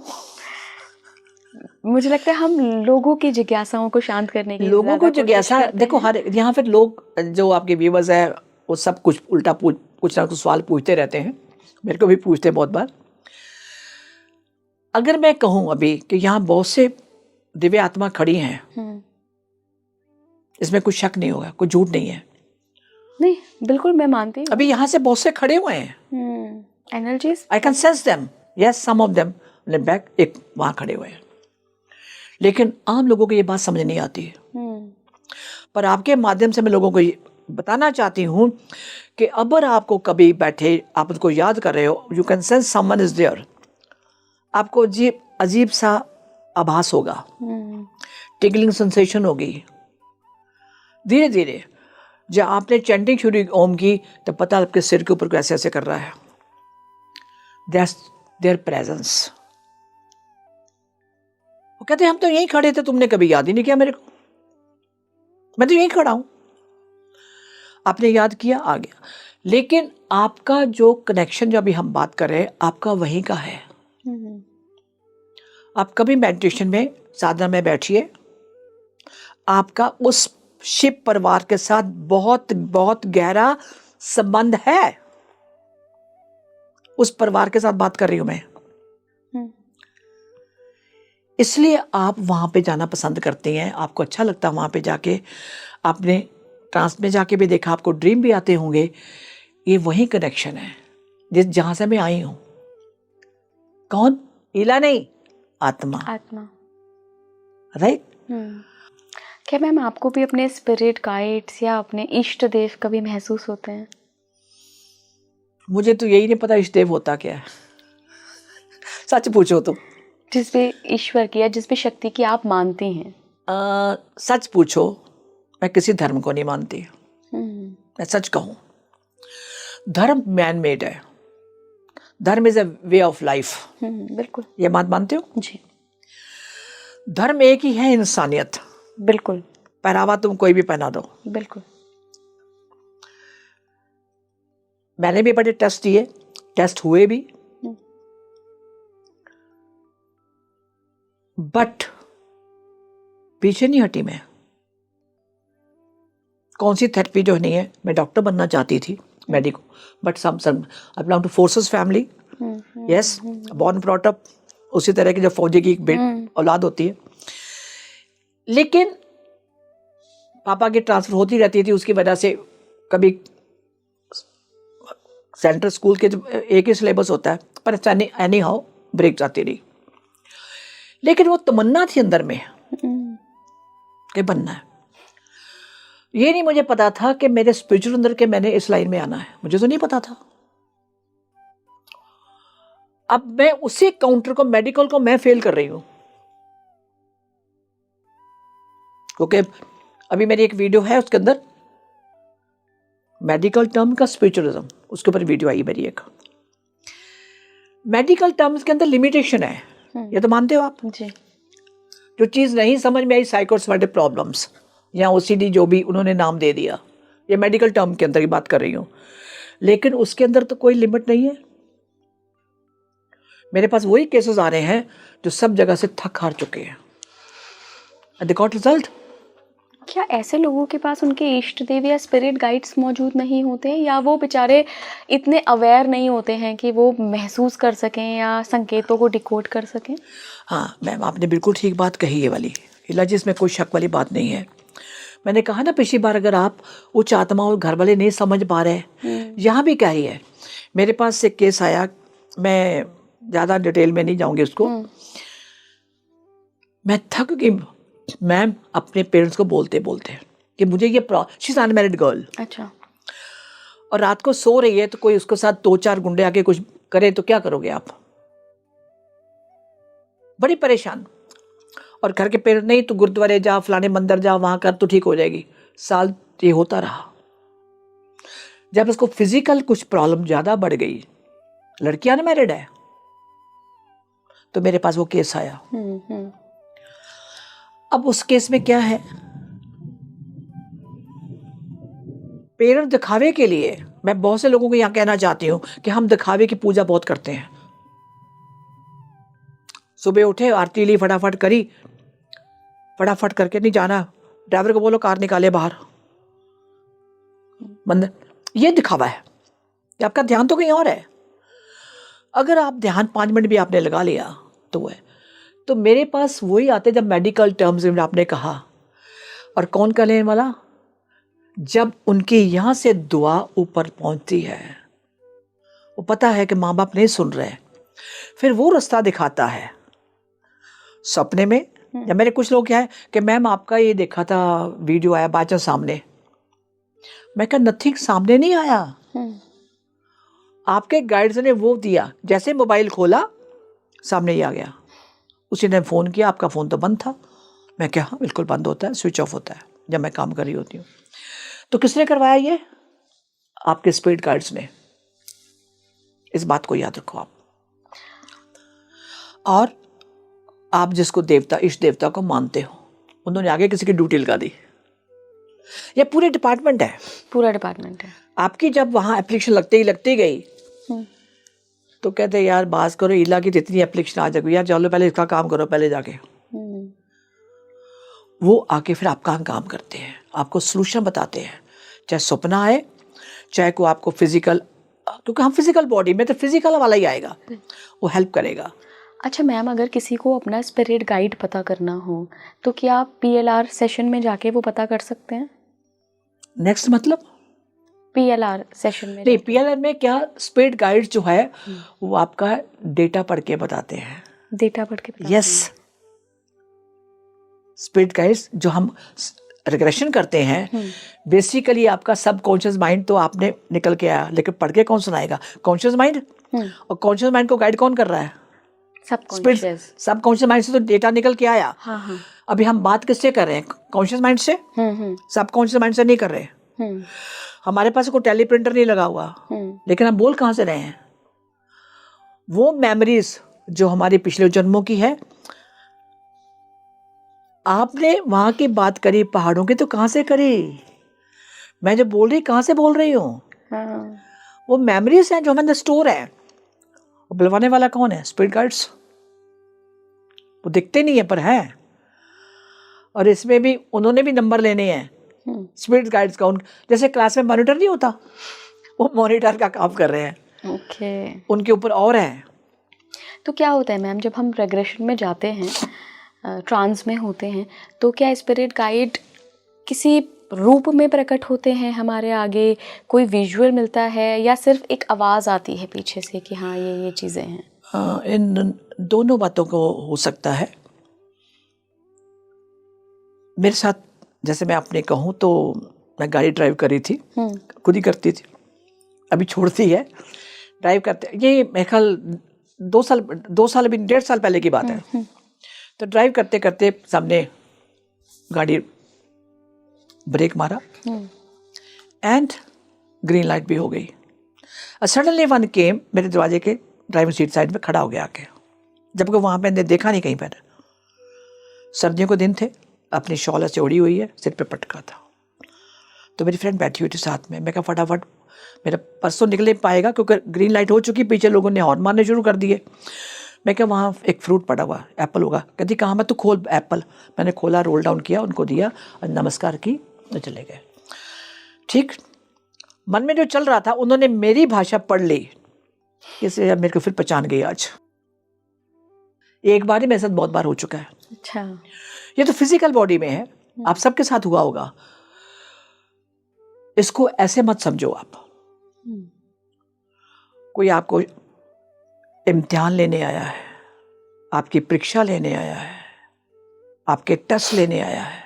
मुझे लगता है हम लोगों की जिज्ञासाओं को शांत करने की लोगों को ज़्यादा जिज्ञासा, कोशिश करते देखो हैं। हर यहाँ पे लोग जो आपके व्यूवर्स है वो सब कुछ उल्टा कुछ ना कुछ सवाल पूछते रहते हैं, मेरे को भी पूछते हैं बहुत बार। अगर मैं कहूँ अभी कि यहाँ बहुत से दिव्य आत्मा खड़ी हैं, इसमें कुछ शक नहीं होगा, कोई झूठ नहीं है। नहीं, बिल्कुल मैं मानती हूँ। अभी यहाँ से बहुत से खड़े हुए हैं, energies, I can sense them, yes some of them back, एक वहाँ खड़े हुए हैं, लेकिन आम लोगों को ये बात समझ नहीं आती है। पर आपके माध्यम से मैं लोगों को ये बताना चाहती हूँ कि अगर आपको कभी बैठे आप उनको याद कर रहे हो, you can sense someone is there, आपको अजीब सा आभास होगा, टिगलिंग सेंसेशन होगी। धीरे धीरे जब आपने चैंटिंग शुरू ओम की तो पता आपके सिर के ऊपर को ऐसे ऐसे कर रहा है, दैट्स देयर प्रेजेंस। वो कहते हैं हम तो यहीं खड़े थे, तुमने कभी याद ही नहीं किया मेरे को, मैं तो यहीं खड़ा हूं। आपने याद किया, आ गया, लेकिन आपका जो कनेक्शन जो अभी हम बात कर रहे हैं आपका वहीं का है। आप कभी मेडिटेशन में साधना में बैठिए, आपका उस शिव परिवार के साथ बहुत बहुत गहरा संबंध है। उस परिवार के साथ बात कर रही हूं मैं, इसलिए आप वहां पे जाना पसंद करते हैं, आपको अच्छा लगता है वहां पे जाके। आपने ट्रांस में जाके भी देखा, आपको ड्रीम भी आते होंगे। ये वही कनेक्शन है जिस जहां से मैं आई हूं। कौन? ईला नहीं, आत्मा, आत्मा, राइट। क्या मैम आपको भी अपने स्पिरिट गाइड्स या अपने इष्ट देव कभी महसूस होते हैं? मुझे तो यही नहीं पता इष्ट देव होता क्या है। सच पूछो तो, जिस पे ईश्वर की या जिस पे शक्ति की आप मानती हैं? सच पूछो, मैं किसी धर्म को नहीं मानती। मैं सच कहूं, धर्म मैन मेड है, धर्म is a way of life. बिल्कुल, ये बात मानते हो जी। धर्म एक ही है, इंसानियत। बिल्कुल, पहनावा तुम कोई भी पहना दो। बिल्कुल। मैंने भी बड़े टेस्ट दिए, टेस्ट हुए भी, बट पीछे नहीं हटी मैं। कौन सी थेरेपी जो नहीं है, मैं डॉक्टर बनना चाहती थी, medico, but some I belong to forces family, yes, born brought up उसी तरह की जो फौजी की एक औलाद होती है। लेकिन पापा की ट्रांसफर होती रहती थी, उसकी वजह से कभी सेंट्रल स्कूल के जो एक ही सिलेबस होता है, पर एनी हाउ ब्रेक जाती रही। लेकिन वो तमन्ना थी अंदर में कि बनना है। ये नहीं मुझे पता था कि मेरे स्पिरिचुअल अंदर के मैंने इस लाइन में आना है, मुझे तो नहीं पता था। अब मैं उसी काउंटर को, मेडिकल को मैं फेल कर रही हूं, क्योंकि अभी मेरी एक वीडियो है उसके अंदर मेडिकल टर्म का स्पिरिचुअलिज्म, उसके ऊपर वीडियो आई मेरी एक। मेडिकल टर्म्स के अंदर लिमिटेशन है, ये तो मानते हो आप जी। जो चीज नहीं समझ में आई, साइकोसोमेटिक प्रॉब्लम्स या ओसीडी जो भी उन्होंने नाम दे दिया, ये मेडिकल टर्म के अंदर की बात कर रही हूं, लेकिन उसके अंदर तो कोई लिमिट नहीं है। मेरे पास वही केसेस आ रहे हैं जो सब जगह से थक हार चुके हैं, एंड दे गॉट रिजल्ट। क्या ऐसे लोगों के पास उनके इष्ट देव या स्पिरिट गाइड्स मौजूद नहीं होते हैं, या वो बेचारे इतने अवेयर नहीं होते हैं कि वो महसूस कर सकें या संकेतों को डिकोड कर सकें? हाँ मैम, आपने बिल्कुल ठीक बात कही है वाली, इलाज इसमें कोई शक वाली बात नहीं है। मैंने कहा ना पिछली बार, अगर आप उच्च आत्मा और घर वाले नहीं समझ पा रहे, यहाँ भी क्या ही है। मेरे पास एक केस आया, मैं ज़्यादा डिटेल में नहीं जाऊँगी उसको। मैं थक गई मैम अपने पेरेंट्स को बोलते बोलते कि मुझे ये शी इज अनमैरिड गर्ल। अच्छा। और रात को सो रही है तो कोई उसके साथ 2-4 गुंडे आके कुछ करे तो क्या करोगे आप? बड़ी परेशान। और घर के पेरेंट्स, नहीं तो गुरुद्वारे जा, फलाने मंदिर जा, वहां कर तो ठीक हो जाएगी। साल ये होता रहा। जब उसको फिजिकल कुछ प्रॉब्लम ज्यादा बढ़ गई, लड़की अनमैरिड है, तो मेरे पास वो केस आया। अब उस केस में क्या है, पेरेंट्स दिखावे के लिए, मैं बहुत से लोगों को यहां कहना चाहती हूं कि हम दिखावे की पूजा बहुत करते हैं। सुबह उठे, आरती ली, फटाफट करी, फटाफट करके नहीं जाना, ड्राइवर को बोलो कार निकाले बाहर, मंदिर, ये दिखावा है कि आपका ध्यान तो कहीं और है। अगर आप ध्यान 5 मिनट भी आपने लगा लिया तो वो है। तो मेरे पास वही आते जब मेडिकल टर्म्स में आपने कहा, और कौन का लेने वाला, जब उनकी यहां से दुआ ऊपर पहुंचती है, वो पता है कि माँ बाप नहीं सुन रहे, फिर वो रास्ता दिखाता है सपने में। या मेरे कुछ लोग क्या है कि मैम आपका ये देखा था, वीडियो आया बाचा सामने। मैं कहा नथिंग सामने नहीं आया, आपके गाइड्स ने वो दिया, जैसे मोबाइल खोला सामने ही आ गया। उसी ने फोन किया, आपका फोन तो बंद था। मैं क्या, हाँ बिल्कुल बंद होता है, स्विच ऑफ होता है जब मैं काम कर रही होती हूँ। तो किसने करवाया ये? आपके स्पिरिट गाइड्स ने। इस बात को याद रखो आप। और आप जिसको देवता, इष्ट देवता को मानते हो, उन्होंने आगे किसी की ड्यूटी लगा दी। ये पूरे डिपार्टमेंट है, पूरा डिपार्टमेंट है आपकी। जब वहां एप्लीकेशन लगती गई तो कहते यार बात करो, इला की जितनी एप्लीकेशन आ जाएगी, यार चलो पहले इसका काम करो पहले जाके। वो आके फिर आपका काम करते हैं, आपको सोल्यूशन बताते हैं, चाहे सपना आए, चाहे को आपको फिजिकल, क्योंकि हम फिजिकल बॉडी में तो फिजिकल वाला ही आएगा, वो हेल्प करेगा। अच्छा मैम, अगर किसी को अपना स्पिरिट गाइड पता करना हो तो क्या आप PLR सेशन में जाके वो पता कर सकते हैं? नेक्स्ट मतलब PLR सेशन में नहीं, PLR में क्या, स्पिरिट गाइड जो है वो आपका डेटा पढ़ के बताते हैं। डेटा पढ़ के बताते यस, स्पिरिट गाइड्स जो हम रिग्रेशन करते हैं, बेसिकली आपका सबकॉन्शियस माइंड तो आपने निकल के आया, लेकिन पढ़ के कौन सुनाएगा? Conscious mind. और कॉन्शियस माइंड को गाइड कौन कर रहा है? सबकॉन्शियस। सबकॉन्शियस माइंड से तो डेटा निकल के आया। हाँ। अभी हम बात किससे कर रहे हैं? कॉन्शियस माइंड से। सबकॉन्शियस माइंड से नहीं कर रहे। हमारे पास कोई टेली प्रिंटर नहीं लगा हुआ, लेकिन हम बोल कहां से रहे हैं? वो मेमोरीज जो हमारे पिछले जन्मों की है। आपने वहां की बात करी पहाड़ों की, तो कहां से करी? मैं जो बोल रही कहां से बोल रही हूँ? वो मेमोरीज हैं जो हमारे स्टोर है। बुलवाने वाला कौन है? Spirit guides. वो दिखते नहीं है पर है, और इसमें भी उन्होंने भी नंबर लेने हैं स्पिरिट गाइड्स का। जैसे क्लास में मॉनिटर नहीं होता, वो मॉनिटर का काम कर रहे हैं। ओके। उनके ऊपर और है। तो क्या होता है मैम, जब हम रेग्रेशन में जाते हैं, ट्रांस में होते हैं, तो क्या स्पिरिट गाइड किसी रूप में प्रकट होते हैं हमारे आगे? कोई विजुअल मिलता है या सिर्फ एक आवाज़ आती है पीछे से कि हाँ ये चीज़ें हैं? इन दोनों बातों को हो सकता है। मेरे साथ, जैसे मैं अपने कहूँ तो मैं गाड़ी ड्राइव कर रही थी, खुद ही करती थी, अभी छोड़ती है ड्राइव करते। ये मेरे ख्याल 2 साल 1.5 साल पहले की बात है। तो ड्राइव करते करते सामने गाड़ी ब्रेक मारा एंड ग्रीन लाइट भी हो गई। सडनली वन केम, मेरे दरवाजे के ड्राइविंग सीट साइड में खड़ा हो गया आके, जबकि वहां पे देखा नहीं कहीं पर। सर्दियों के दिन थे, अपनी शॉल से ओढ़ी हुई है, सिर पे पटका था। तो मेरी फ्रेंड बैठी हुई थी साथ में। मैं कहा फटाफट, मेरा पर्स तो निकल नहीं पाएगा क्योंकि ग्रीन लाइट हो चुकी, पीछे लोगों ने हॉर्न मारने शुरू कर दिए। मैं क्या, वहाँ एक फ्रूट पड़ा हुआ, एप्पल होगा। कहती कहाँ? मैं तो खोल एप्पल। मैंने खोला, रोल डाउन किया, उनको दिया और नमस्कार की, तो चले गए। ठीक, मन में जो चल रहा था, उन्होंने मेरी भाषा पढ़ ली, इसलिए मेरे को फिर पहचान गई आज। एक बार ही मेरे साथ बहुत बार हो चुका है। अच्छा, ये तो फिजिकल बॉडी में है, आप सबके साथ हुआ होगा। इसको ऐसे मत समझो आप। कोई आपको इम्तिहान लेने आया है, आपकी परीक्षा लेने आया है, आपके टेस्ट लेने आया है।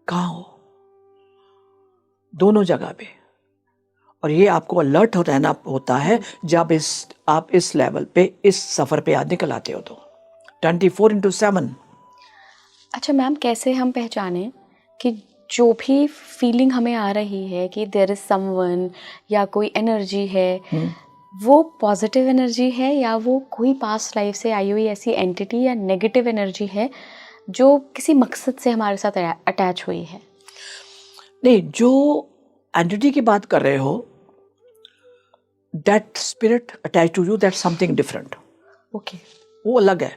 कहाँ हो? दोनों जगह पे। और ये आपको अलर्ट रहना होता है जब आप इस लेवल पे, इस सफ़र पे आज निकल आते हो तो 24/7। अच्छा मैम, कैसे हम पहचानें कि जो भी फीलिंग हमें आ रही है कि देयर इज समवन या कोई एनर्जी है, वो पॉजिटिव एनर्जी है या वो कोई पास्ट लाइफ से आई हुई ऐसी एंटिटी या नेगेटिव एनर्जी है जो किसी मकसद से हमारे साथ अटैच हुई है? नहीं, जो एंटिटी की बात कर रहे हो, that spirit attach to you, that something different, okay. वो अलग है।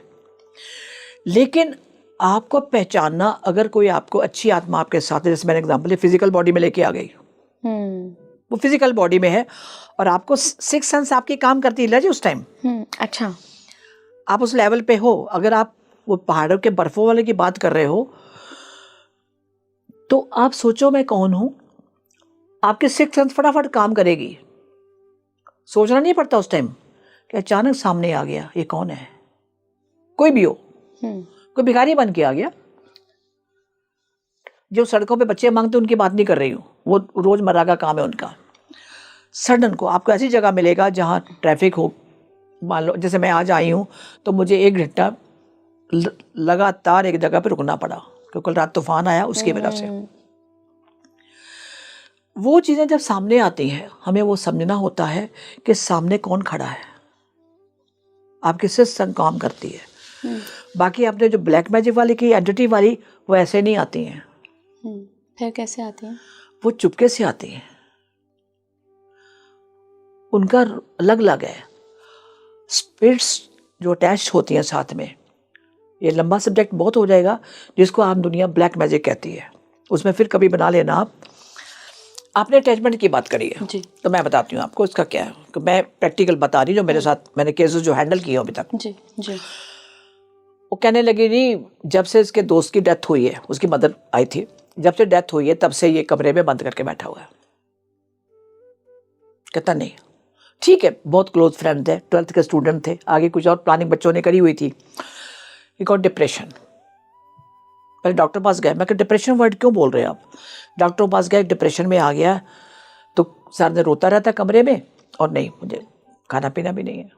लेकिन आपको पहचानना, अगर कोई आपको अच्छी आत्मा आपके साथ है, जैसे मैंने एग्जांपल फिजिकल बॉडी में लेके आ गई, वो फिजिकल बॉडी में है और आपको सिक्स सेंस आपकी काम करती है जी उस टाइम। अच्छा। आप उस लेवल पे हो। अगर आप वो पहाड़ों के बर्फों वाले की बात कर रहे हो तो आप सोचो मैं कौन हूं, आपके सिक्स सेंस फटाफट काम करेगी। सोचना नहीं पड़ता उस टाइम कि अचानक सामने आ गया ये कौन है। कोई भी हो, कोई भिखारी बन के आ गया, जो सड़कों पे बच्चे मांगते उनकी बात नहीं कर रही हूँ, वो रोजमर्रा का काम है उनका। सडन को आपको ऐसी जगह मिलेगा जहाँ ट्रैफिक हो, मान लो जैसे मैं आज आई हूँ तो मुझे 1 घंटा लगातार एक जगह पे रुकना पड़ा क्योंकि कल रात तूफान आया, उसकी वजह से। वो चीज़ें जब सामने आती हैं, हमें वो समझना होता है कि सामने कौन खड़ा है, आप किससे संग काम करती है। बाकी आपने जो ब्लैक मैजिक वाली की, एंटिटी वाली, वो ऐसे नहीं आती हैं। फिर कैसे आती हैं? वो चुपके से आती हैं, उनका अलग अलग है। स्पिरिट्स जो अटैच होती हैं साथ में, ये लंबा सब्जेक्ट बहुत हो जाएगा, जिसको आम दुनिया ब्लैक मैजिक कहती है। उसमें फिर कभी बना लेना आप। आपने अटैचमेंट की बात करी है जी। तो मैं बताती हूँ आपको इसका क्या है, कि मैं प्रैक्टिकल बता रही हूँ जो मेरे साथ मैंने केसेस जो हैंडल किए अभी तक। जी जी। वो कहने लगी जी, जब से इसके दोस्त की डेथ हुई है, उसकी मदर आई थी, जब से डेथ हुई है तब से ये कमरे में बंद करके बैठा हुआ है। कहता नहीं, ठीक है, बहुत क्लोज फ्रेंड थे, 12th के स्टूडेंट थे, आगे कुछ और प्लानिंग बच्चों ने करी हुई थी। He got depression. पहले डॉक्टर पास गए, मैं कहा डिप्रेशन वर्ड क्यों बोल रहे हैं आप? डॉक्टर पास गए, डिप्रेशन में आ गया, तो सर ने रोता रहता कमरे में, और नहीं मुझे खाना पीना भी नहीं है।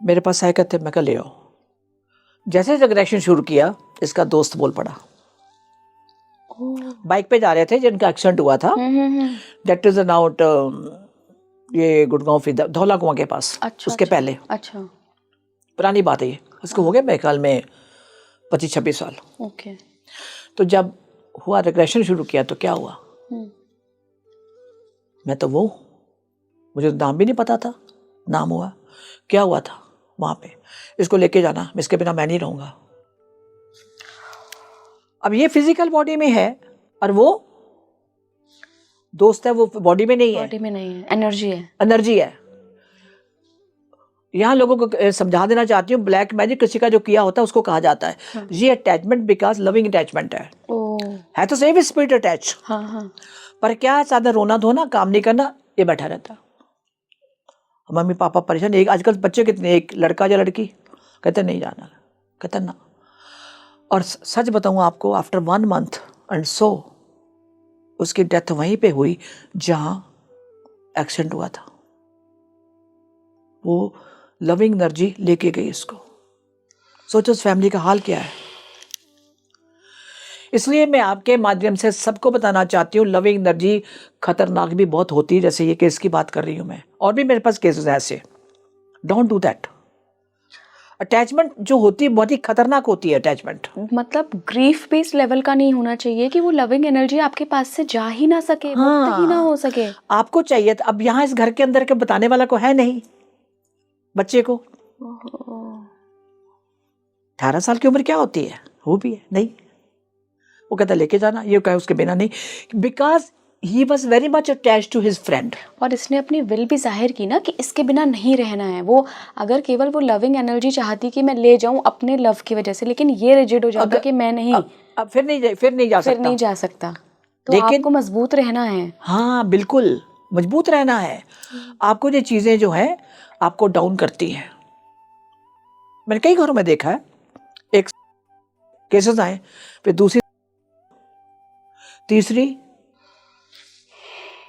मेरे पास आए, कहते मैं कहा ले आओ। जैसे रिग्रेशन शुरू किया, इसका दोस्त बोल पड़ा। बाइक पे जा रहे थे, जिनका एक्सीडेंट हुआ था, दैट इज अबाउट ये गुड़गांव धौला कुआं के पास। अच्छा, उसके अच्छा, पहले अच्छा, पुरानी बात है ये, उसको हो गए मेरे ख्याल में 25-26 साल। ओके। तो जब हुआ, रिग्रेशन शुरू किया, तो क्या हुआ, मैं तो वो, मुझे नाम भी नहीं पता था, नाम हुआ, क्या हुआ था वहां पे, इसको लेके जाना, इसके बिना मैं नहीं रहूंगा। अब ये फिजिकल बॉडी में है और वो दोस्त है, वो बॉडी में नहीं है, बॉडी में नहीं है, एनर्जी है, एनर्जी है। यहाँ लोगों को समझा देना चाहती हूँ, ब्लैक मैजिक किसी का जो किया होता है उसको कहा जाता है ये अटैचमेंट, बिकॉज लविंग अटैचमेंट है तो सेम स्पिरिट अटैच। हाँ हाँ। पर क्या ज्यादा रोना धोना, काम नहीं करना, ये बैठा रहता। मम्मी पापा परेशान, एक आजकल बच्चे कितने, एक लड़का या लड़की, कहते नहीं जाना, कहते ना। और सच बताऊं आपको, आफ्टर 1 month एंड सो उसकी डेथ वहीं पे हुई जहां एक्सीडेंट हुआ था। वो लविंग एनर्जी लेके गई इसको। सोचो उस फैमिली का हाल क्या है। इसलिए मैं आपके माध्यम से सबको बताना चाहती हूँ, लविंग एनर्जी खतरनाक भी बहुत होती है, जैसे ये केस की बात कर रही हूँ मैं, और भी मेरे पास केसेस हैं ऐसे। Don't do that. अटैचमेंट जो होती है बहुत ही खतरनाक होती है अटैचमेंट। मतलब ग्रीफ बेस्ड लेवल का नहीं होना चाहिए कि वो लविंग एनर्जी आपके पास से जा ही ना सके, मुक्त ही ना हो सके। आपको चाहिए था। अब यहाँ इस घर के अंदर के बताने वाला को है नहीं, बच्चे को 18 साल की उम्र क्या होती है, वो भी है नहीं, वो कहता लेके जाना, ये कहे उसके बिना नहीं, because he was very much attach to his friend. और इसने अपनी विल भी जाहिर की ना कि इसके बिना नहीं रहना है। वो अगर केवल वो लविंग एनर्जी चाहती कि मैं ले जाऊं अपने लव की वजह से, लेकिन ये रिजिड हो जाता कि मैं नहीं, अब फिर नहीं जा सकता। तो लेकिन आपको मजबूत रहना है। हाँ बिल्कुल, मजबूत रहना है। आपको ये चीजें जो है आपको डाउन करती हैं। मैंने कई घरों में देखा है, एक केसेस आए, फिर दूसरी, तीसरी,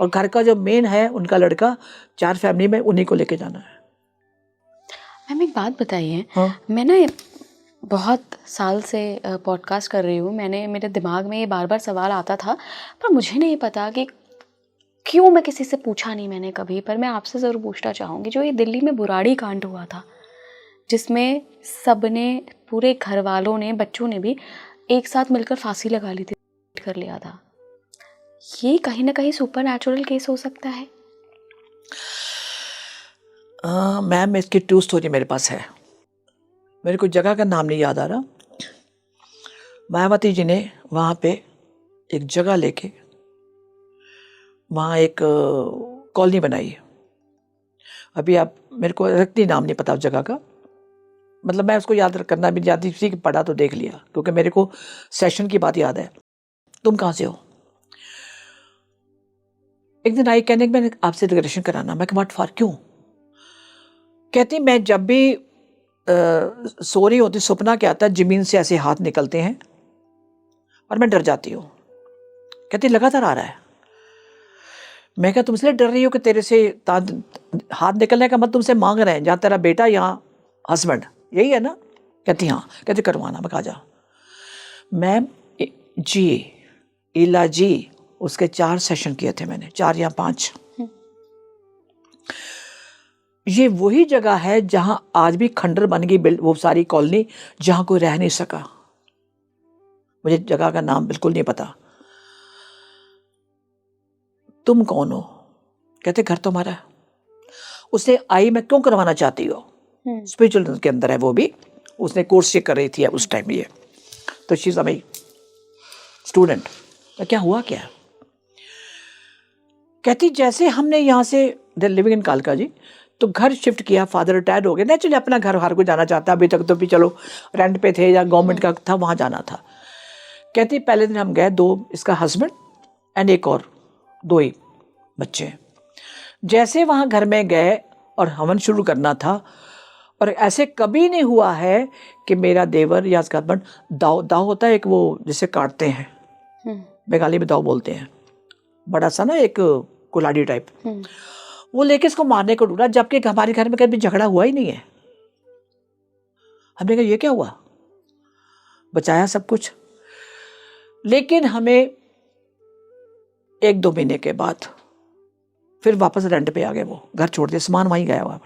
और घर का जो मेन है उनका लड़का, 4 फैमिली में उन्हीं को लेके जाना है। मैम एक बात बताइए, हाँ। मैं ना बहुत साल से पॉडकास्ट कर रही हूँ, मेरे दिमाग में ये बार बार सवाल आता था, पर मुझे नहीं पता कि क्यों, मैं किसी से पूछा नहीं मैंने कभी, पर मैं आपसे ज़रूर पूछना चाहूँगी। जो ये दिल्ली में बुराड़ी कांड हुआ था, जिसमें सबने, पूरे घर वालों ने, बच्चों ने भी एक साथ मिलकर फांसी लगा ली थी, कर लिया था, ये कहीं ना कहीं सुपर नेचुरल केस हो सकता है? मैम इसकी 2 स्टोरी मेरे पास है। मेरे को जगह का नाम नहीं याद आ रहा। मायावती जी ने वहाँ पे एक जगह लेके वहाँ एक कॉलोनी बनाई। अभी आप, मेरे को एग्जैक्टली नाम नहीं पता उस जगह का, मतलब मैं उसको याद करना भी याद थी कि पढ़ा तो देख लिया, क्योंकि मेरे को सेशन की बात याद है। तुम कहाँ से हो? एक दिन आई, कहने मैंने आपसे डिक्लेरेशन कराना। मैं व्हाट फॉर, क्यों? कहती मैं जब भी सो रही होती, सपना क्या आता है, जमीन से ऐसे हाथ निकलते हैं और मैं डर जाती हूँ। कहती लगातार आ रहा है। मैं क्या तुम इसलिए डर रही हो कि तेरे से हाथ निकलने का मतलब तुमसे मांग रहे हैं, जहाँ तेरा बेटा यहाँ हस्बैंड, यही है ना? कहती हाँ। कहती करवाना। मैं कहा जा। मैम जी, इला जी, उसके 4 सेशन किए थे मैंने, 4 या 5। ये वही जगह है जहां आज भी खंडर बन गई वो सारी कॉलोनी, जहां कोई रह नहीं सका। मुझे जगह का नाम बिल्कुल नहीं पता। तुम कौन हो? कहते घर तुम्हारा है। उसने आई, मैं क्यों करवाना चाहती हो? स्पिरिचुअल के अंदर है वो भी, उसने कोर्स चेक कर रही थी उस टाइम ये, तो शी इज माय स्टूडेंट। क्या हुआ क्या? कहती जैसे हमने यहाँ से लिविंग इन कालका जी, तो घर शिफ्ट किया, फादर रिटायर्ड हो गए, नेचुरली अपना घर हर कोई जाना चाहता, अभी तक तो भी चलो रेंट पे थे या गवर्नमेंट का था, वहाँ जाना था। कहती पहले दिन हम गए, 2 इसका हस्बैंड एंड एक और 2 ही बच्चे। जैसे वहाँ घर में गए और हवन शुरू करना था, और ऐसे कभी नहीं हुआ है कि मेरा देवर या इसका हस्बैंड, दाव होता है एक, वो जिसे काटते हैं, बंगाली में दाव बोलते हैं, बड़ा सा ना एक कुल्हाड़ी टाइप, वो लेके इसको मारने को ढूंढा, जबकि हमारे घर में कभी झगड़ा हुआ ही नहीं है। हमने कहा ये क्या हुआ? बचाया सब कुछ। लेकिन हमें 1-2 महीने के बाद फिर वापस रेंट पे आ गए, वो घर छोड़ दिया, सामान वहीं गया हुआ।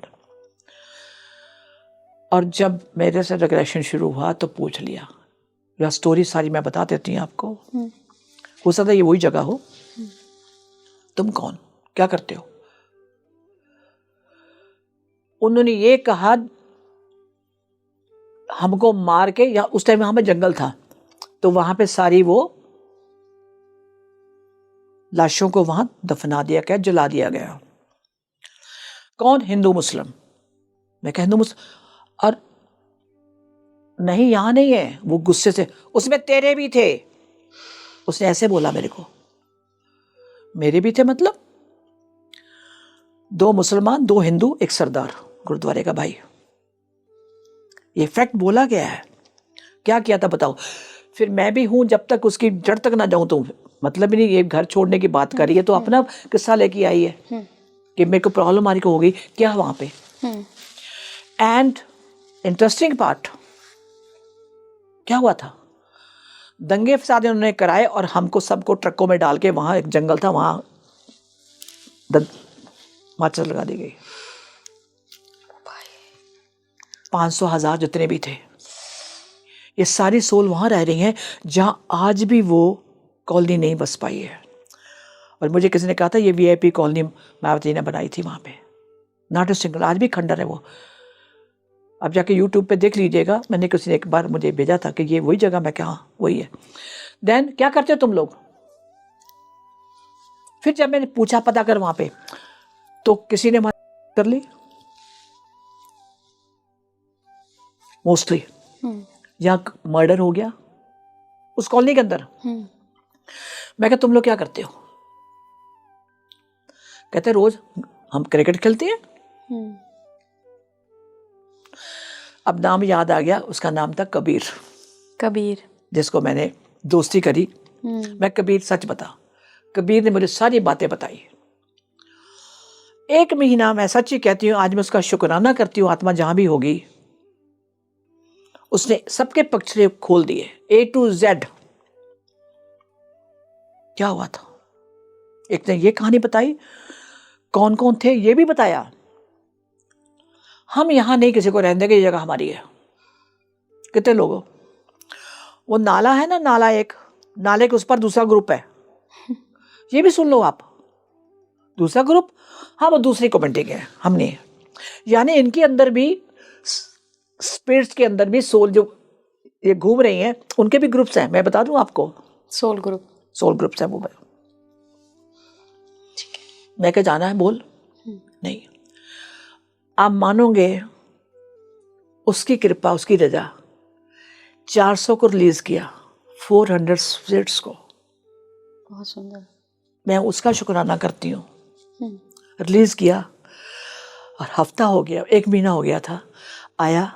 और जब मेरे से रिग्रेशन शुरू हुआ तो पूछ लिया, या स्टोरी सारी मैं बता देती हूँ आपको। हो सकता है ये वही जगह हो। तुम कौन, क्या करते हो? उन्होंने ये कहा हमको मार के, या उस टाइम वहां पे जंगल था, तो वहां पे सारी वो लाशों को वहां दफना दिया गया, जला दिया गया। कौन? हिंदू मुस्लिम। मैं कहा हिंदू मुस्लिम, और नहीं यहां नहीं है। वो गुस्से से, उसमें तेरे भी थे। उसने ऐसे बोला मेरे को, मेरे भी थे मतलब? 2 मुसलमान, 2 हिंदू, एक सरदार गुरुद्वारे का भाई। ये फैक्ट बोला गया है। क्या किया था बताओ? फिर मैं भी हूं, जब तक उसकी जड़ तक ना जाऊं तो मतलब ही नहीं। ये घर छोड़ने की बात करी है तो अपना किस्सा लेके आई है कि मेरे को प्रॉब्लम आ रही हो गई क्या वहां पे। एंड इंटरेस्टिंग पार्ट क्या हुआ था, दंगे फसाद उन्होंने कराए और हमको सबको ट्रकों में डाल के, वहां एक जंगल था, वहां माचिस लगा दी गई। 500,000 जितने भी थे, ये सारी सोल वहां रह रही हैं जहां आज भी वो कॉलोनी नहीं बस पाई है। और मुझे किसी ने कहा था ये VIP कॉलोनी मायावती ने बनाई थी वहां पे, नॉट ए सिंगल, आज भी खंडर है वो। अब जाके YouTube पे देख लीजिएगा, मैंने किसी ने एक बार मुझे भेजा था कि ये वही जगह। मैं क्या, हाँ वही है। देन क्या करते हो तुम लोग? फिर जब मैंने पूछा पता कर वहां पे, तो किसी ने कर ली मोस्टली, यहाँ मर्डर हो गया उस कॉलोनी के अंदर। मैं कहा तुम लोग क्या करते हो? कहते रोज हम क्रिकेट खेलते हैं। अब नाम याद आ गया, उसका नाम था कबीर। कबीर, जिसको मैंने दोस्ती करी। मैं कबीर, सच बता, कबीर ने मुझे सारी बातें बताई। 1 महीना मैं सच्ची कहती हूँ, आज मैं उसका शुक्राना करती हूँ, आत्मा जहां भी होगी, उसने सबके पक्षरे खोल दिए, A to Z। क्या हुआ था? एक ने ये कहानी बताई, कौन कौन थे ये भी बताया। हम यहां नहीं किसी को रहने देंगे, ये जगह हमारी है। कितने लोगों, वो नाला है ना, नाला, एक नाले के उस पर दूसरा ग्रुप है, ये भी सुन लो आप। दूसरा ग्रुप, हाँ, वो दूसरी कम्युनिटी के हैं, हम नहीं। यानी इनके अंदर भी, स्पिरिट्स के अंदर भी, सोल जो ये घूम रही हैं, उनके भी ग्रुप्स हैं। मैं बता दूं आपको, सोल ग्रुप्स है वो। मैं क्या जाना है बोल, नहीं। आप मानोगे, उसकी कृपा, उसकी रजा, 400 को रिलीज किया, 400 स्पिरिट्स को। बहुत सुंदर। मैं उसका शुक्राना करती हूँ। रिलीज किया, और हफ्ता हो गया, 1 महीना हो गया था, आया,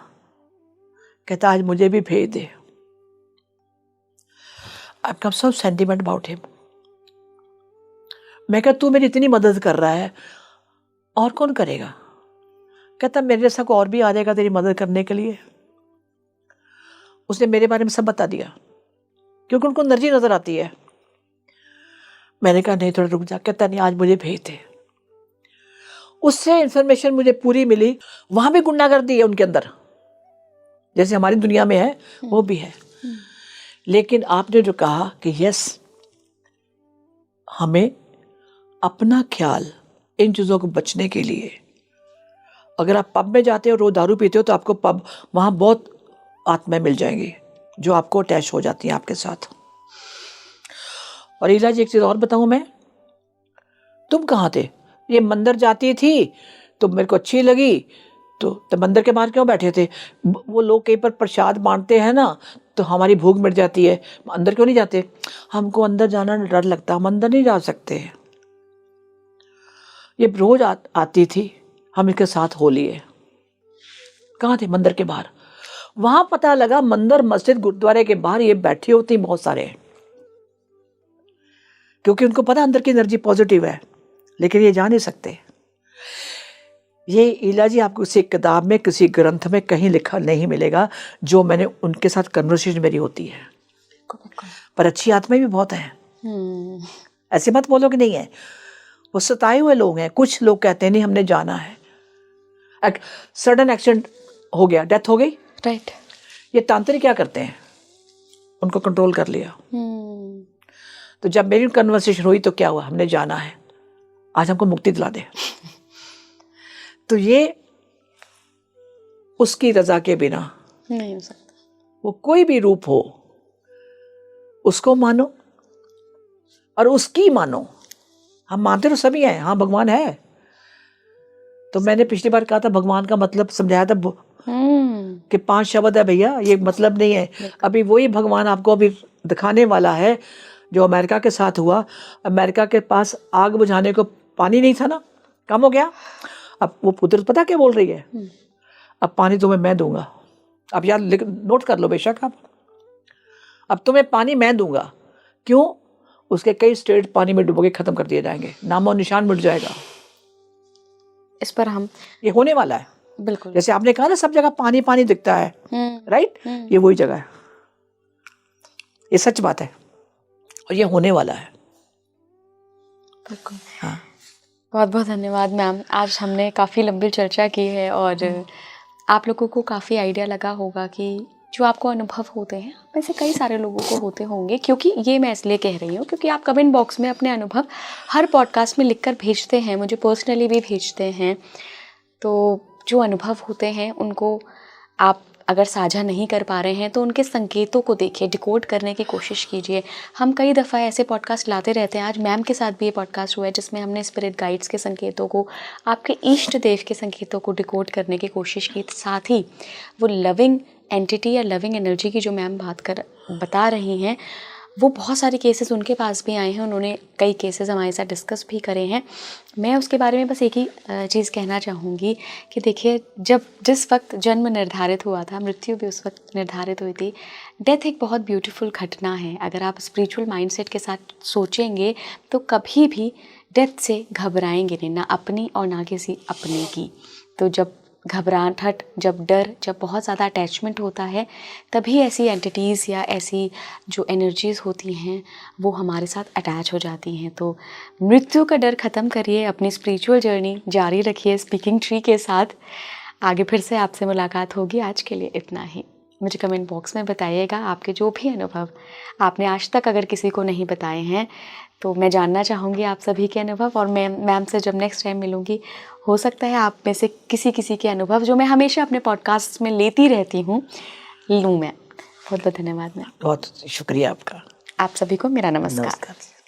कहता आज मुझे भी भेज दे। आई कम सो सेंटिमेंट अबाउट हिम। मैं कहा तू मेरी इतनी मदद कर रहा है, और कौन करेगा? कहता मेरे जैसा को और भी आ जाएगा तेरी मदद करने के लिए। उसने मेरे बारे में सब बता दिया, क्योंकि उनको एनर्जी नजर आती है। मैंने कहा नहीं, थोड़ा रुक जा। कहता नहीं, आज मुझे भेज दे। उससे इंफॉर्मेशन मुझे पूरी मिली। वहां भी गुंडागर्दी है उनके अंदर, जैसे हमारी दुनिया में है, वो भी है। लेकिन आपने जो कहा कि यस, हमें अपना ख्याल, इन चीजों को बचने के लिए, अगर आप पब में जाते हो, रोज दारू पीते हो, तो आपको पब, वहां बहुत आत्माएं मिल जाएंगी जो आपको अटैच हो जाती हैं आपके साथ। और इलाज, एक चीज और बताऊं मैं, तुम कहाँ थे? ये मंदिर जाती थी तो मेरे को अच्छी लगी, तो मंदिर के बाहर क्यों बैठे थे? वो लोग कहीं पर प्रसाद बांटते हैं ना, तो हमारी भूख मिट जाती है, अंदर क्यों नहीं जाते? हमको अंदर जाना डर लगता, हम अंदर नहीं जा सकते। ये रोज आती थी, हम इसके साथ हो लिए। कहाँ थे? मंदिर के बाहर। वहां पता लगा, मंदिर, मस्जिद, गुरुद्वारे के बाहर ये बैठी होती बहुत सारे, क्योंकि उनको पता अंदर की एनर्जी पॉजिटिव है, लेकिन ये जा नहीं सकते। ये इलाजी आपको किसी किताब में, किसी ग्रंथ में कहीं लिखा नहीं मिलेगा, जो मैंने उनके साथ कन्वर्सेशन मेरी होती है। पर अच्छी आत्माएं भी बहुत हैं, ऐसे मत बोलो कि नहीं है। वो सताए हुए लोग हैं। कुछ लोग कहते हैं नहीं, हमने जाना है, सडन एक्सीडेंट हो गया, डेथ हो गई, राइट। ये तांत्रिक क्या करते हैं? उनको कंट्रोल कर लिया। तो जब मेरी कन्वर्सेशन हुई तो क्या हुआ? हमने जाना है, आज हमको मुक्ति दिला दे। तो ये उसकी रजा के बिना नहीं हो सकता। वो कोई भी रूप हो, उसको मानो और उसकी मानो। हम मानते तो सभी हैं, हाँ भगवान है। तो मैंने पिछली बार कहा था, भगवान का मतलब समझाया था कि 5 शब्द है भैया, ये मतलब नहीं है। अभी वही भगवान आपको अभी दिखाने वाला है जो अमेरिका के साथ हुआ। अमेरिका के पास आग बुझाने को पानी नहीं था ना, कम हो गया। अब वो पुत्र पता क्या बोल रही है? अब पानी तुम्हें मैं दूंगा। अब यार नोट कर लो बेशक आप, अब तुम्हें पानी मैं दूंगा। क्यों? उसके कई स्टेट पानी में डुबो के खत्म कर दिए जाएंगे, नामो निशान मिट जाएगा। इस पर हम, ये होने वाला है। बिल्कुल, जैसे आपने कहा ना, सब जगह पानी पानी दिखता है, राइट? ये वही जगह है, ये सच बात है, और ये होने वाला है। बिल्कुल। हाँ, बहुत बहुत धन्यवाद मैम। आज हमने काफ़ी लंबी चर्चा की है, और आप लोगों को काफ़ी आइडिया लगा होगा कि जो आपको अनुभव होते हैं, वैसे कई सारे लोगों को होते होंगे। क्योंकि ये मैं इसलिए कह रही हूँ क्योंकि आप कमेंट बॉक्स में अपने अनुभव हर पॉडकास्ट में लिखकर भेजते हैं, मुझे पर्सनली भी भेजते हैं। तो जो अनुभव होते हैं उनको आप अगर साझा नहीं कर पा रहे हैं तो उनके संकेतों को देखिए, डिकोड करने की कोशिश कीजिए। हम कई दफ़ा ऐसे पॉडकास्ट लाते रहते हैं। आज मैम के साथ भी ये पॉडकास्ट हुआ है जिसमें हमने स्पिरिट गाइड्स के संकेतों को, आपके इष्ट देव के संकेतों को डिकोड करने की कोशिश की। साथ ही वो लविंग एंटिटी या लविंग एनर्जी की जो मैम बता रही हैं, वो बहुत सारे केसेस उनके पास भी आए हैं, उन्होंने कई केसेस हमारे साथ डिस्कस भी करे हैं। मैं उसके बारे में बस एक ही चीज़ कहना चाहूँगी कि देखिए, जिस वक्त जन्म निर्धारित हुआ था, मृत्यु भी उस वक्त निर्धारित हुई थी। डेथ एक बहुत ब्यूटीफुल घटना है। अगर आप स्पिरिचुअल माइंडसेट के साथ सोचेंगे तो कभी भी डेथ से घबराएंगे नहीं, ना अपनी और ना किसी अपने की। तो जब घबराहट, जब डर, जब बहुत ज़्यादा अटैचमेंट होता है, तभी ऐसी एंटिटीज़ या ऐसी जो एनर्जीज़ होती हैं वो हमारे साथ अटैच हो जाती हैं। तो मृत्यु का डर ख़त्म करिए, अपनी स्पिरिचुअल जर्नी जारी रखिए स्पीकिंग ट्री के साथ। आगे फिर से आपसे मुलाकात होगी। आज के लिए इतना ही। मुझे कमेंट बॉक्स में बताइएगा आपके जो भी अनुभव आपने आज तक अगर किसी को नहीं बताए हैं, तो मैं जानना चाहूँगी आप सभी के अनुभव। और मैं मैम से जब नेक्स्ट टाइम मिलूँगी, हो सकता है आप में से किसी के अनुभव जो मैं हमेशा अपने पॉडकास्ट में लेती रहती हूँ, लूँ मैं। बहुत बहुत धन्यवाद मैम। बहुत शुक्रिया आपका। आप सभी को मेरा नमस्कार। नमस्कार।